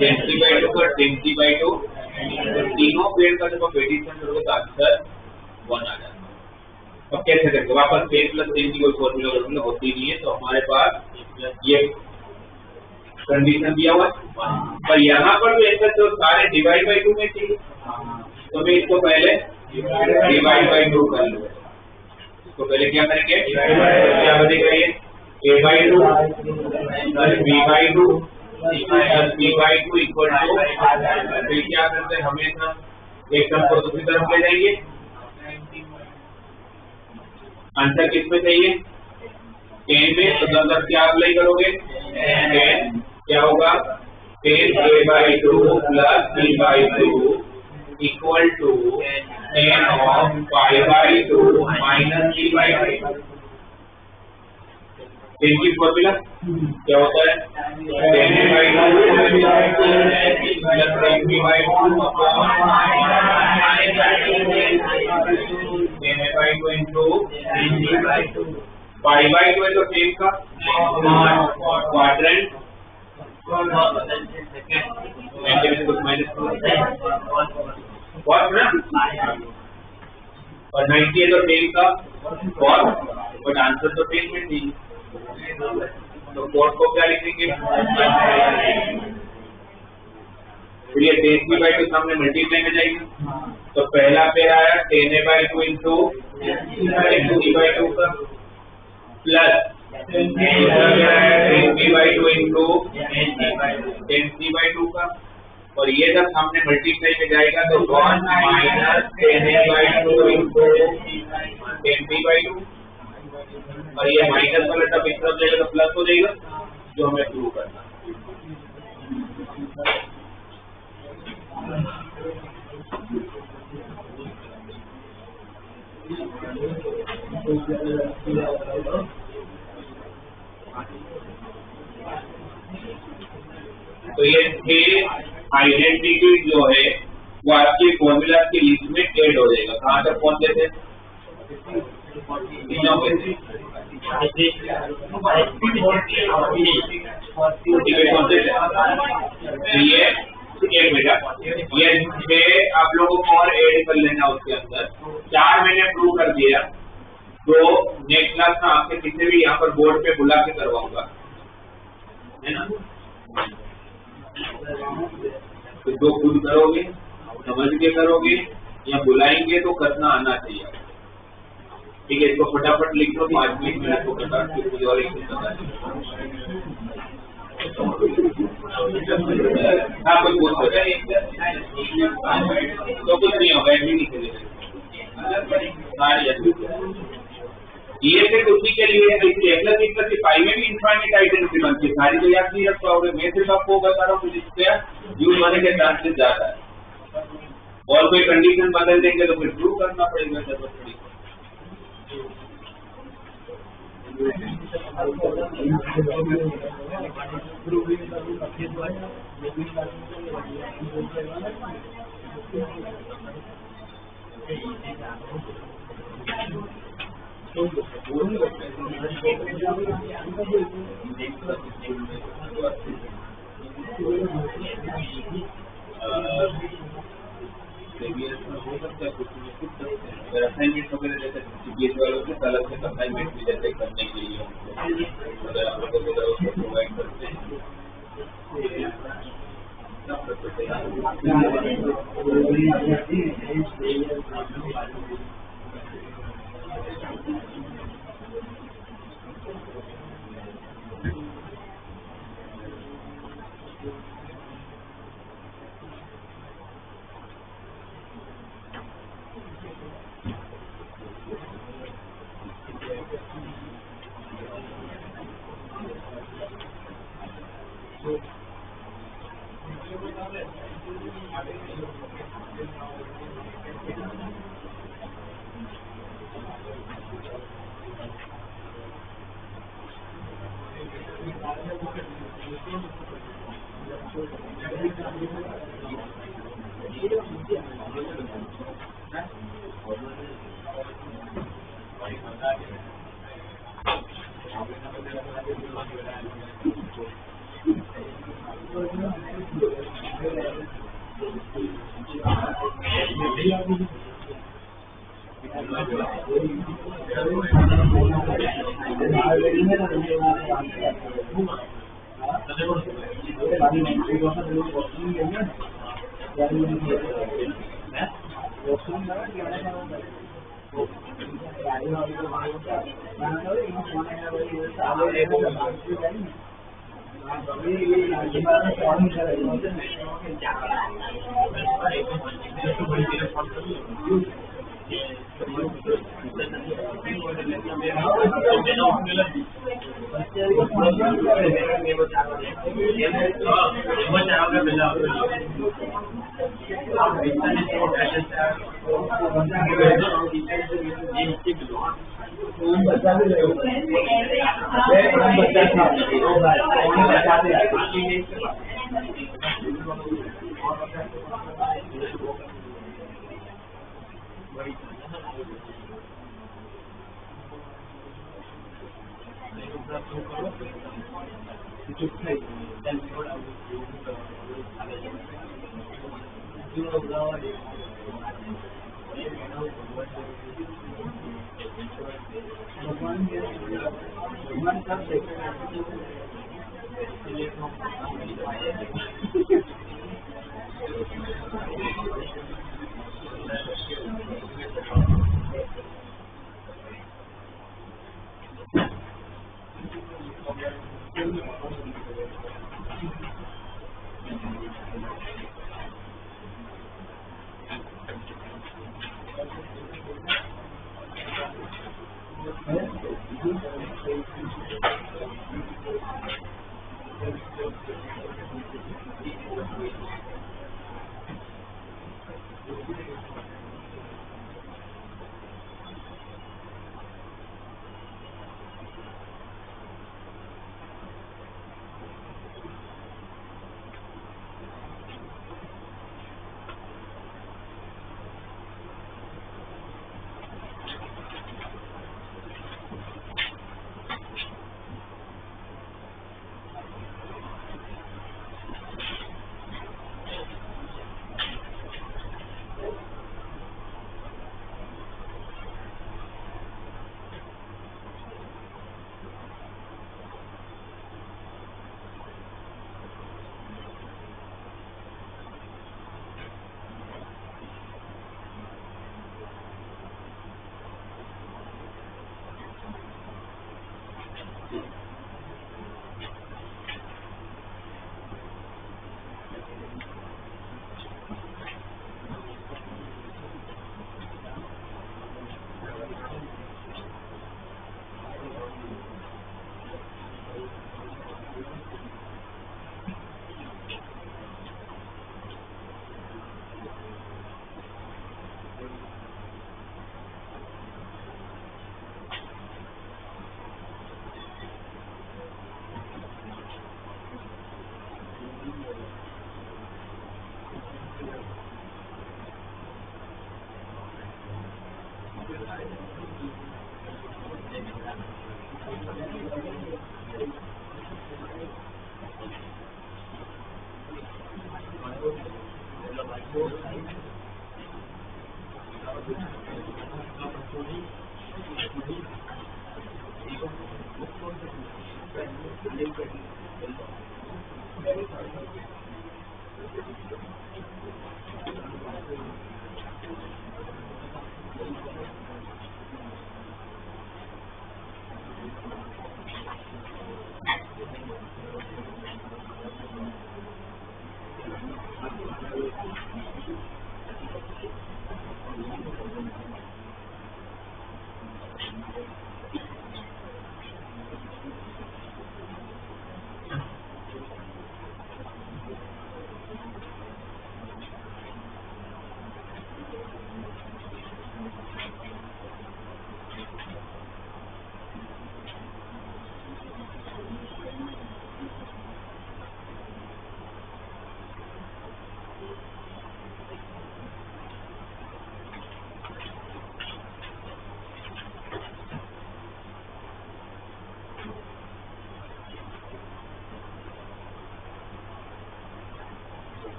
10c/2 पर 10c/2, तीनों पेड़ का जब आप एडिशन करोगे तो आंसर 1 आ जाता है। अब कैसे करेंगे? वापस 10 + 10 की कोई फॉर्मूला होती नहीं है, तो हमारे पास ये कंडीशन दिया हुआ है। पर यहाँ पर भी ऐसा तो सारे डिवाइड बाई 2 में चाहिए, तो मैं इसको पहले डिवाइड बाई 2 कर लूँ। इसको पहले क्या करेंगे? क्या बनेगा ये? a/2 + b/2 + c/2 equal to, फिर क्या करते हैं हमेशा एक टर्म को दूसरी तरफ ले जाएंगे। आंसर किसमें चाहिए? 10 में, तो 10 क्या अप्लाई करोगे? 10 क्या होगा? 10a/2 + b/2 equal to 10 of π/2 - c/2। इनकी फॉर्मूला क्या होता है? 10a/2 + 10b/2 upon 10a/2 into π/2 है तो 10 का क्वाड्रेंट, और 90 है तो 10 का कॉस, बट आंसर तो 10 में थी, तो कॉस को क्या लिखेंगे? फिर ये 10b/2 सामने मल्टीप्लाई में जाएगी, तो पहला पेड़ आया 10a/2 into 10c/2 का, प्लस 10b/2 into 10c/2 का, और ये जब सामने मल्टीप्लाई में जाएगा तो 1 - 10a/2 into 10b/2, और ये माइनस वाला टर्म इस तरफ जाएगा तो प्लस हो जाएगा, जो हमें प्रूव करना है। तो ये 6 आइडेंटिटी जो है वो आपके फॉर्मूला की लिस्ट में ऐड हो जाएगा। कहाँ तक पहुंचे थे? तीनों में से पहुंचे थे। ये एक मिनट, ये 6 आप लोगों को और ऐड कर लेना उसके अंदर। 4 मैंने प्रूव कर दिया, तो नेक्स्ट क्लास में आपसे किसी भी यहाँ पर बोर्ड पे बुला के करवाऊंगा, है ना? तो जो खुद करोगे, समझ के करोगे, या बुलाएंगे तो करना आना चाहिए। ठीक है, इसको फटाफट लिख लो, 5 मिनट को बता, मुझे और एक बता। हाँ, कोई पूछ सकता है तो कुछ नहीं होगा, एडमिट नहीं करेगा। ये सिर्फ उसी के लिए इसलिए पाई में भी इनफाइनाइट आइडेंटिटी बनती है, सारी तो याद नहीं रख पाओगे। मैं सिर्फ आपको बता रहा हूँ कि इसका यूज होने के चांसेस ज्यादा है, और कोई कंडीशन बदल देंगे तो फिर प्रूव करना पड़ेगा जरूरत पड़ी। असाइनमेंट वगैरह जैसे सीबीएसई वालों के अलग से असाइनमेंट भी जैसे करने के लिए अगर आप लोगों को उसको प्रोवाइड करते हैं।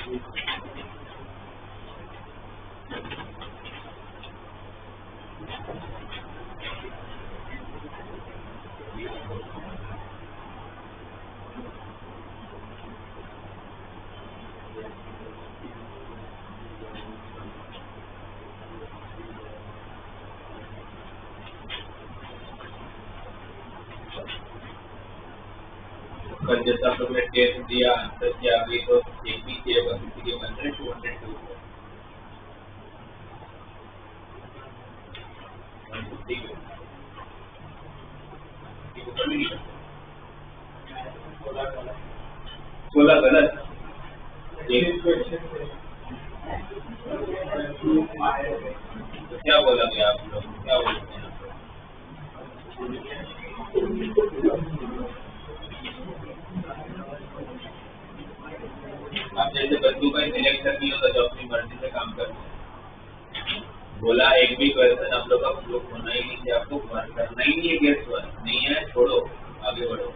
कल जैसा आप लोग ने टेस्ट दिया, आंसर किया, अभी तो एक ही किया होगा, किसी के बन रहे 200 16 गलत, क्या बोला गया आप लोग, क्या बोलते हैं आप जैसे बच्चों का सिलेक्शन नहीं होता जो अपनी मर्जी से काम करते हैं। बोला एक भी क्वेश्चन आप लोग का प्रूफ होना ही नहीं है, आपको करना ही नहीं है, गेस वन नहीं है, छोड़ो, आगे बढ़ो।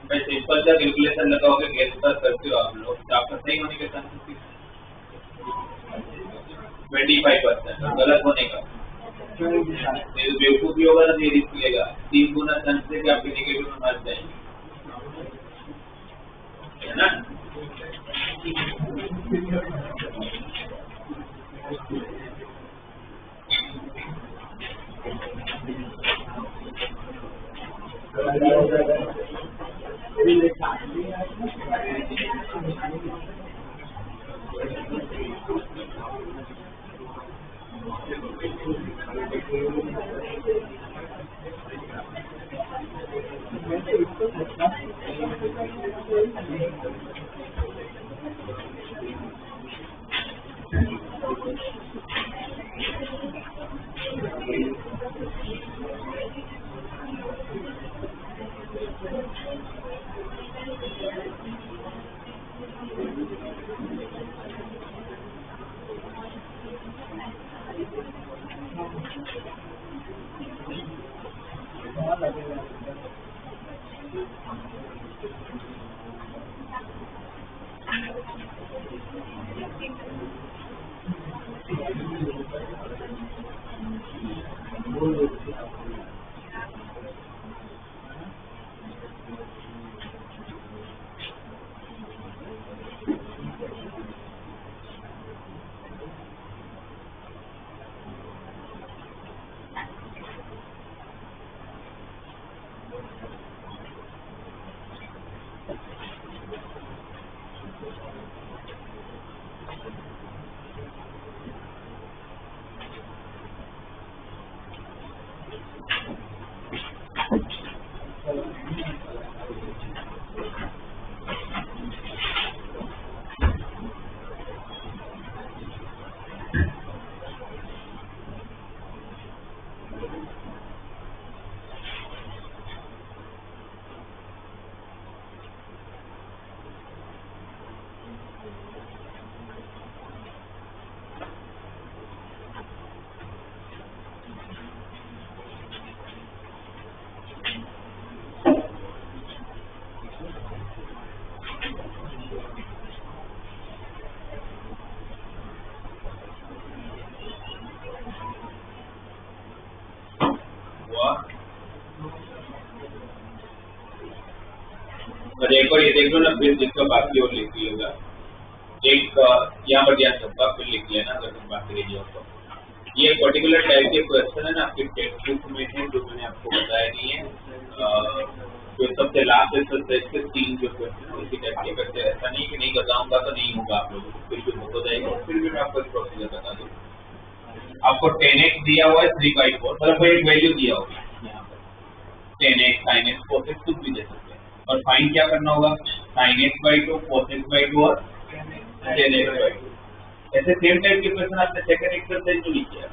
मैं सिंपल सा कैलकुलेशन लगाओगे, गेस पर करते हो आप लोग, तो आपका सही होने के चांसेस 25%, गलत होने का बेवकूफी होगा ना, ये रिस्क लेगा, 3 गुना चांस है कि आपके नेगेटिव में मर जाएंगे, है ना। और एक बार ये देख लो ना, फिर जिसका बाकी और लिख लिएगा, एक यहाँ पर ध्यान सबका फिर लिख लेना अगर तुम बाकी रह जाओ तो। ये पर्टिकुलर टाइप के क्वेश्चन है ना आपके टेक्स्ट बुक में है, जो मैंने आपको बताया नहीं है। तो सबसे लास्ट है सबसे इसके 3 जो क्वेश्चन है इसी टाइप के करते हैं। ऐसा नहीं कि नहीं बताऊंगा तो नहीं होगा आप लोगों को, बिल्कुल हो जाएगा। फिर भी मैं आपको प्रोसीजर बता दूँ। आपको 10x दिया हुआ है 3/4, मतलब कोई एक वैल्यू दिया होगा यहाँ पर 10x sin x cos x कुछ भी दे सकते हैं, और फाइंड क्या करना होगा sin x/2 cos x/2 और tan x/2। ऐसे सेम टाइप के क्वेश्चन आपने सेकंड एक्सरसाइज में लिखे हैं,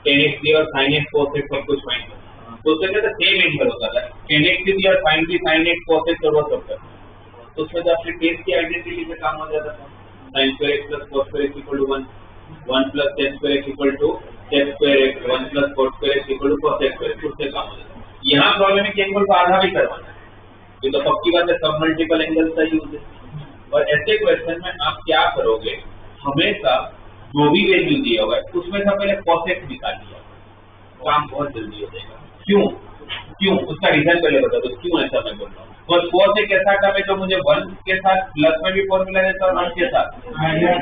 10x दिया और sin x cos x सब कुछ फाइंड करना, तो उससे क्या सेम एंसर होता था। 10x दिया और फाइंड भी sin x cos x और वो सब करना, तो उसमें तो आपके टेस्ट की आइडेंटिटी से काम हो जाता था। sin square x plus cos square x equal to 1, 1 plus sec square X equal to sec square X, 1 plus cot square X equal to cosec square X, उससे काम हो जाता है। यहाँ प्रॉब्लम है कि एंगल को आधा भी करवाना है, ये तो पक्की बात है, सब मल्टीपल एंगल का यूज है। और ऐसे क्वेश्चन में आप क्या करोगे, हमेशा जो भी वैल्यू दिया हुआ है उसमें से पहले cos x निकाल लिया, काम बहुत जल्दी हो जाएगा। क्यों क्यों उसका रीजन पहले बता दो, क्यों ऐसा मैं बोल रहा हूँ। तो cos एक ऐसा टर्म है जो मुझे 1 के साथ प्लस में भी फॉर्मूला देता है और 1 के साथ,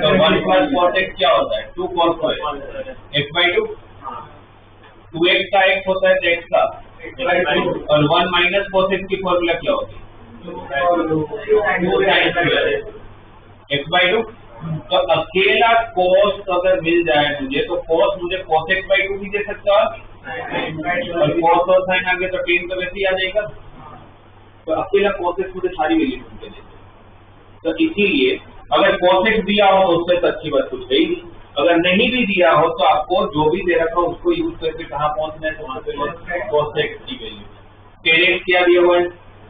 तो 1 प्लस cos x क्या होता है 2 cos स्क्वायर x/2, 2x का x होता है तो x का, और 1 माइनस cos x की फॉर्मूला क्या होती है 2 sin स्क्वायर x/2। तो अकेला cos अगर मिल जाए मुझे तो cos मुझे cos x/2 भी दे सकता है, और cos और sin आगे तो tan तो वैसे ही आ जाएगा, तो अकेला cos x मुझे सारी वैल्यू ढूंढ के देते। तो इसीलिए अगर cos x दिया हो तो उससे अच्छी बात कुछ है ही नहीं, अगर नहीं भी दिया हो तो आपको जो भी दे रखा हो उसको यूज करके कहाँ पहुंचना है, सबसे पहले cos x की वैल्यू। tan x क्या दिया हुआ है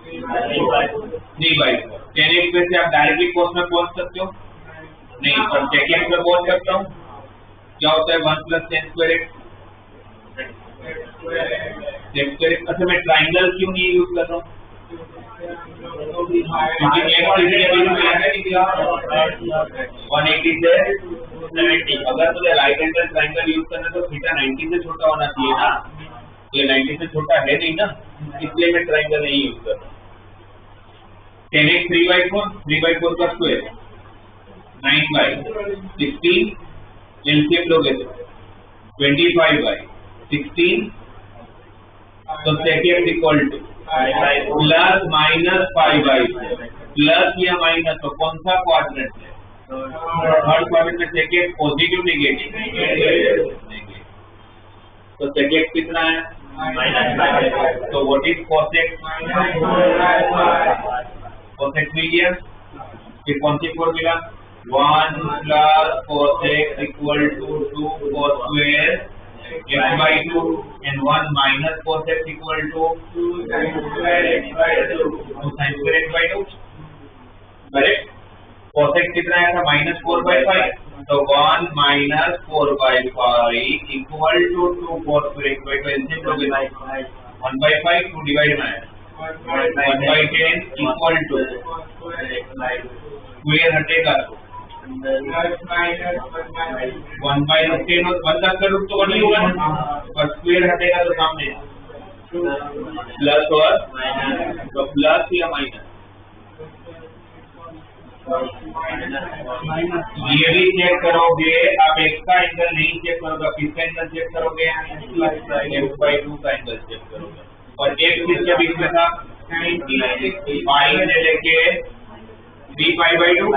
3/4, tan x में से आप डायरेक्टली cos में पहुंच सकते हो नहीं, पर sec x में पहुंच सकता हूँ, क्या होता है 1 plus tan square x sec square x। अच्छा मैं ट्राइंगल क्यों नहीं यूज कर रहा हूँ, क्योंकि x की वैल्यू मिला है 180 से 70, अगर मुझे राइट हैंडल ट्राइंगल यूज करना तो थीटा 90 से छोटा होना चाहिए ना, ये 90 से छोटा है नहीं ना, इसलिए मैं ट्राइंगल नहीं यूज कर रहा हूँ। tan x 3/4 का स्क्वायर 9/16, एलसीएम लोगे तो 25/16, तो sec x equal to plus minus 5/4, plus या माइनस तो कौन सा क्वाड्रेंट है, थर्ड क्वाड्रेंट में sec x पॉजिटिव नेगेटिव, तो sec x कितना है -5/4, तो what is cos x, cos x मिल गया, फिर कौन सी formula 1 plus cos x equal to 2 cos स्क्वायर x/2 and 1 minus cos x equal to 2 sin square x/2, correct. cos x कितना आया था -4/5, तो 1 minus 4/5 equal to 2 cos square x/2, LCM लोगे 1/5 2 डिवाइड में 1/10 equal to स्क्वायर हटेगा तो 1/10 1 का रूट तो 1 ही होगा, और स्क्वायर हटेगा तो सामने प्लस और तो प्लस या माइनस, ये भी चेक करोगे आप, x का एंगल नहीं चेक करोगे, किसका एंगल चेक करोगे x/2 का एंगल चेक करोगे, और x किसके बीच में था पाई से लेके 3π/2,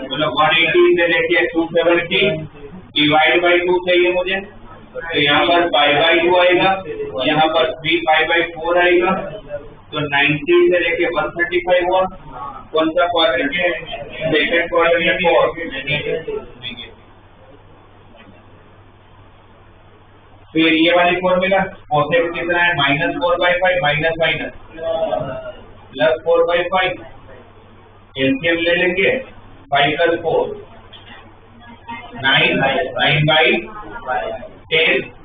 मतलब 180 से लेके 270 डिवाइड बाई 2 चाहिए मुझे, तो यहाँ पर π/2 आएगा, यहाँ पर 3π/4 आएगा, तो 90 से लेके 135 हुआ, कौन सा क्वाड्रेंट है सेकंड क्वाड्रेंट 4। फिर ये वाली फॉर्मूला cos x कितना है -4/5 माइनस माइनस प्लस 4/5, एलसीएम ले लेंगे 5 + 4 9 9/10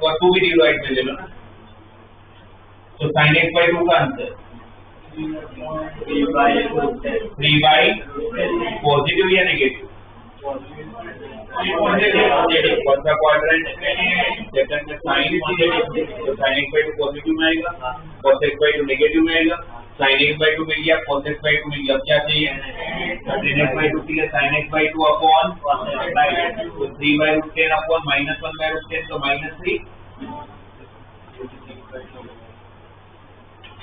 और 2 भी डिवाइड में ले लो ना, तो sin x/2 का आंसर 3/, पॉजिटिव या नेगेटिव, कौन सा क्वाड्रेंट सेकंड में साइन पॉजिटिव, तो sin x/2 पॉजिटिव में आएगा, cos x/2 नेगेटिव में आएगा, sin x/2 मिल गया, cos x/2 मिल गया, क्या चाहिए sin x/2 के लिए sin x/2 अपॉन तो 3/10 अपॉन -1/10 तो -3,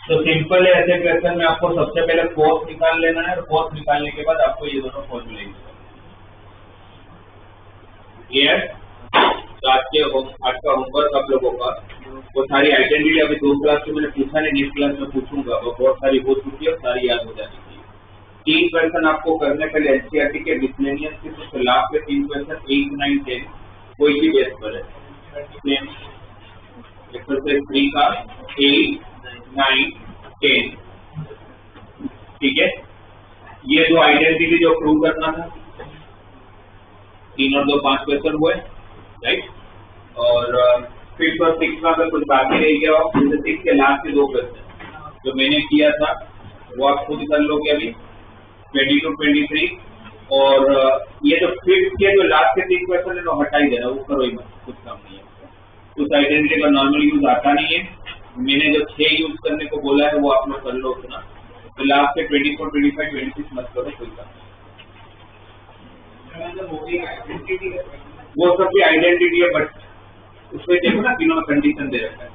तो सिंपल है। ऐसे क्वेश्चन में आपको सबसे पहले cos निकाल लेना है, और cos निकालने के बाद आपको ये दोनों फॉर्मूले यूज करना है। तो आज का होमवर्क आप लोगों का वो सारी आइडेंटिटी अभी 2 क्लास में मैंने पूछा नहीं, नेक्स्ट क्लास में पूछूंगा, वो बहुत सारी हो चुकी है, सारी याद हो जानी चाहिए। 3 क्वेश्चन आपको करने के लिए एनसीईआरटी के मिसलेनियस के तो लास्ट के 3 क्वेश्चन 8 9 10 कोई भी बेस पर है, एक्सरसाइज 3 का 8 9 10, ठीक है। ये दो आइडेंटिटी जो प्रूव करना था, 3 और 2 5 क्वेश्चन हुए, राइट। और 5th और 6th का अगर कुछ बाकी रह गया हो, जैसे 6th के लास्ट के 2 क्वेश्चन जो मैंने किया था वो आप खुद कर लोगे अभी 22 23। और ये जो 5th के जो लास्ट के 3 क्वेश्चन है वो हटा ही देना, वो करो ही मत, कुछ काम नहीं है। उस आइडेंटिटी का नॉर्मल यूज आता नहीं है, मैंने जो 6 यूज करने को बोला है वो आप लोग कर लो उतना। तो लास्ट के 24 25 26 मत करो, कोई काम वो सब भी आइडेंटिटी है, बट उसमें देखो ना तीनों में कंडीशन दे रखा है।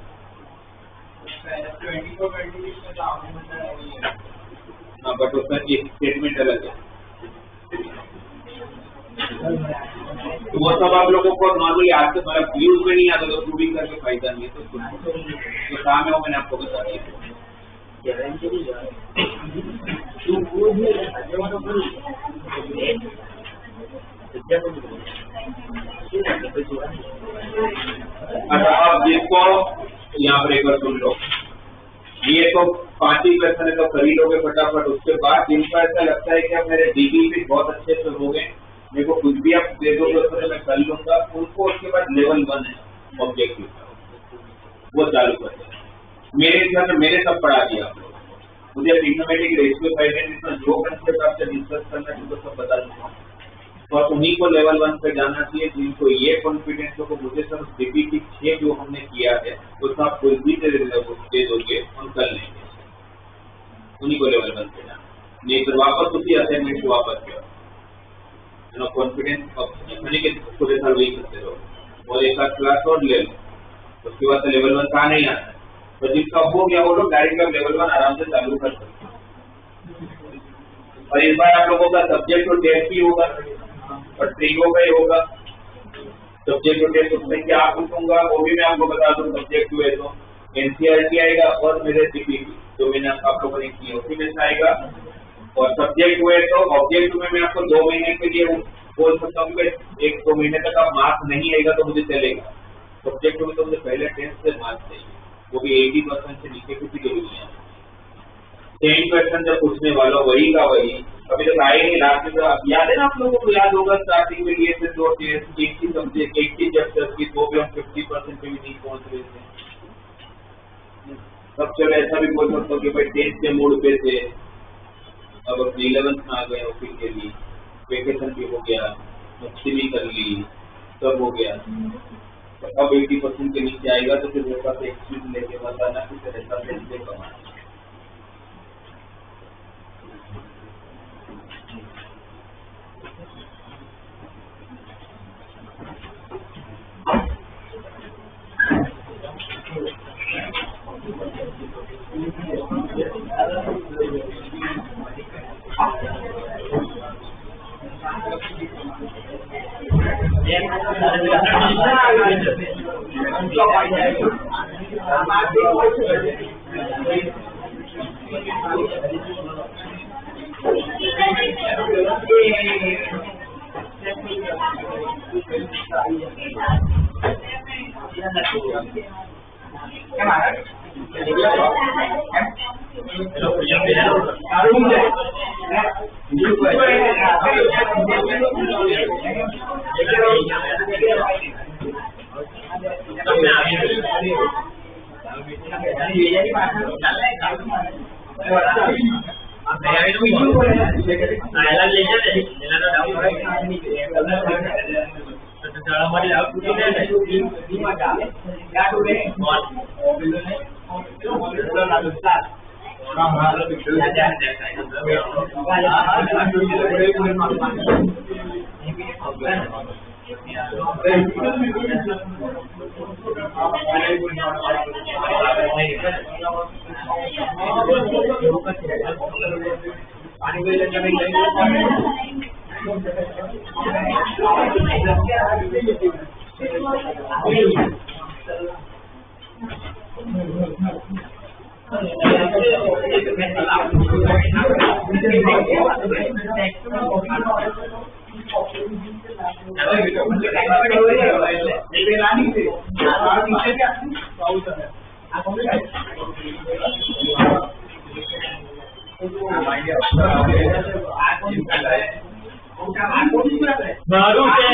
हाँ, बट उसमें एक स्टेटमेंट अलग है, तो वो सब आप लोगों को नॉर्मली आज से मतलब यूज में नहीं आता तो प्रूविंग करके फायदा नहीं है। तो काम है वो मैंने आपको बता दिया। अच्छा, अब जिसको यहाँ पर एक बार सुन लो, ये तो 5 ही क्वेश्चन है तो कर ही लोगे फटाफट। उसके बाद जिनको ऐसा लगता है कि अब मेरे डीबी भी बहुत अच्छे से हो गए, मेरे को कुछ भी आप दे दो तो मैं कर लूंगा, उनको उसके बाद लेवल 1 है ऑब्जेक्टिव, वो चालू कर दें। मेरे हिसाब से मैंने सब पढ़ा दिया आप लोग, मुझे ट्रिग्नोमेट्रिक रेशियो फाइनेंस जो कंसेप्ट आपसे डिस्कस करना है तो सब बता दूंगा। तो उन्हीं को लेवल 1 पे जाना चाहिए जिनको ये कॉन्फिडेंस हो को मुझे सर सीपीटी 6 जो हमने किया है उसका आप कोई भी दे दोगे हम कर लेंगे, उन्हीं को लेवल 1 पे जाना। नहीं तो वापस उसी असाइनमेंट को वापस करो, कॉन्फिडेंस अपने के पूरे साल वही करते रहो और एक आध क्लास और ले लो, उसके बाद तो लेवल 1 कहा नहीं आता। तो जिसका हो गया वो लोग डायरेक्ट आप लेवल 1 आराम से चालू कर सकते हैं। और इस बार आप लोगों का सब्जेक्ट और टेस्ट भी होगा और ट्रिगो का ही होगा। सब्जेक्ट और टेस्ट उसमें क्या पूछूंगा वो भी मैं आपको बता दूं। सब्जेक्ट हुए तो एनसीईआरटी आएगा और मेरे सीपीटी जो मैंने आप लोगों ने की उसी में से आएगा। और सब्जेक्ट हुए तो ऑब्जेक्ट में मैं आपको 2 महीने के लिए बोल सकता हूँ कि 1-2 महीने तक आप मार्क्स नहीं आएगा तो मुझे चलेगा। सब्जेक्ट में तो मुझे पहले टेस्ट से मार्क्स चाहिए, वो भी 80% से नीचे किसी के भी नहीं है। 10 क्वेश्चन जब पूछने वाला वही का वही, अभी तक आए नहीं लास्ट में। तो याद है ना आप लोगों को, याद होगा स्टार्टिंग में लिए थे 2 टेस्ट, एक ही सब्जेक्ट एक ही चैप्टर की, तो भी हम 50% पे भी नहीं पहुंच रहे थे। तब चलो ऐसा भी बोल सकता हूँ कि भाई टेस्ट के मूड पे थे, अब अपने 11th में आ गए ऑफिशियली, वेकेशन भी हो गया, मस्ती भी कर ली, सब हो गया। तो अब 80% के नीचे आएगा तो फिर मेरे पास एक चीज लेके बताना कि फिर ऐसा कैसे कमाना। बारू से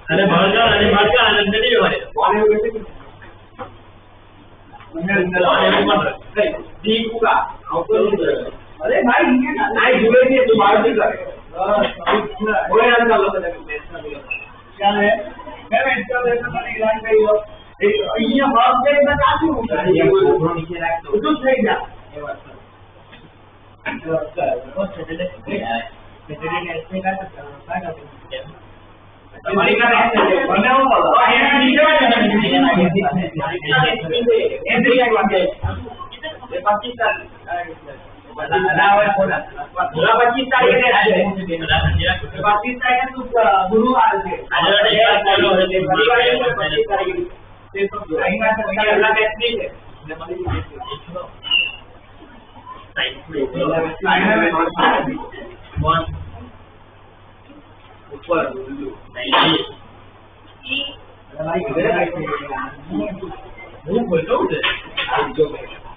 अरे भाषा आनंद नहीं हो रहे अरे भाई नहीं जुड़े नहीं तो बाहर नहीं करे क्या है मैं इसका देखना मैंने ऐलान करी हो ये बात से मैं काफी हूं ये कोई नीचे रख तो सही जा हमारी का बना हुआ ये पाकिस्तान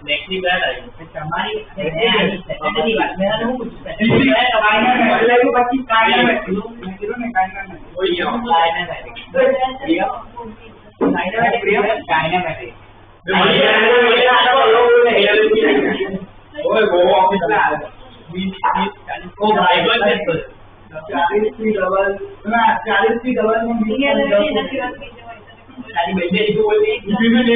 नेक्स्ट बार आई हमारी सेकेंडरी बात मेरा ना कुछ सेकेंडरी है कायना में लाइव 25 कायना में किलो में कायना में वही है कायना में ये कायना में प्रिय कायना में ओए वो ऑफिस में आ रहा 20 को भाई बन सकते 40 की डबल ना 40 की डबल में नहीं है सारी बेटे को बोलते हैं इसमें नहीं है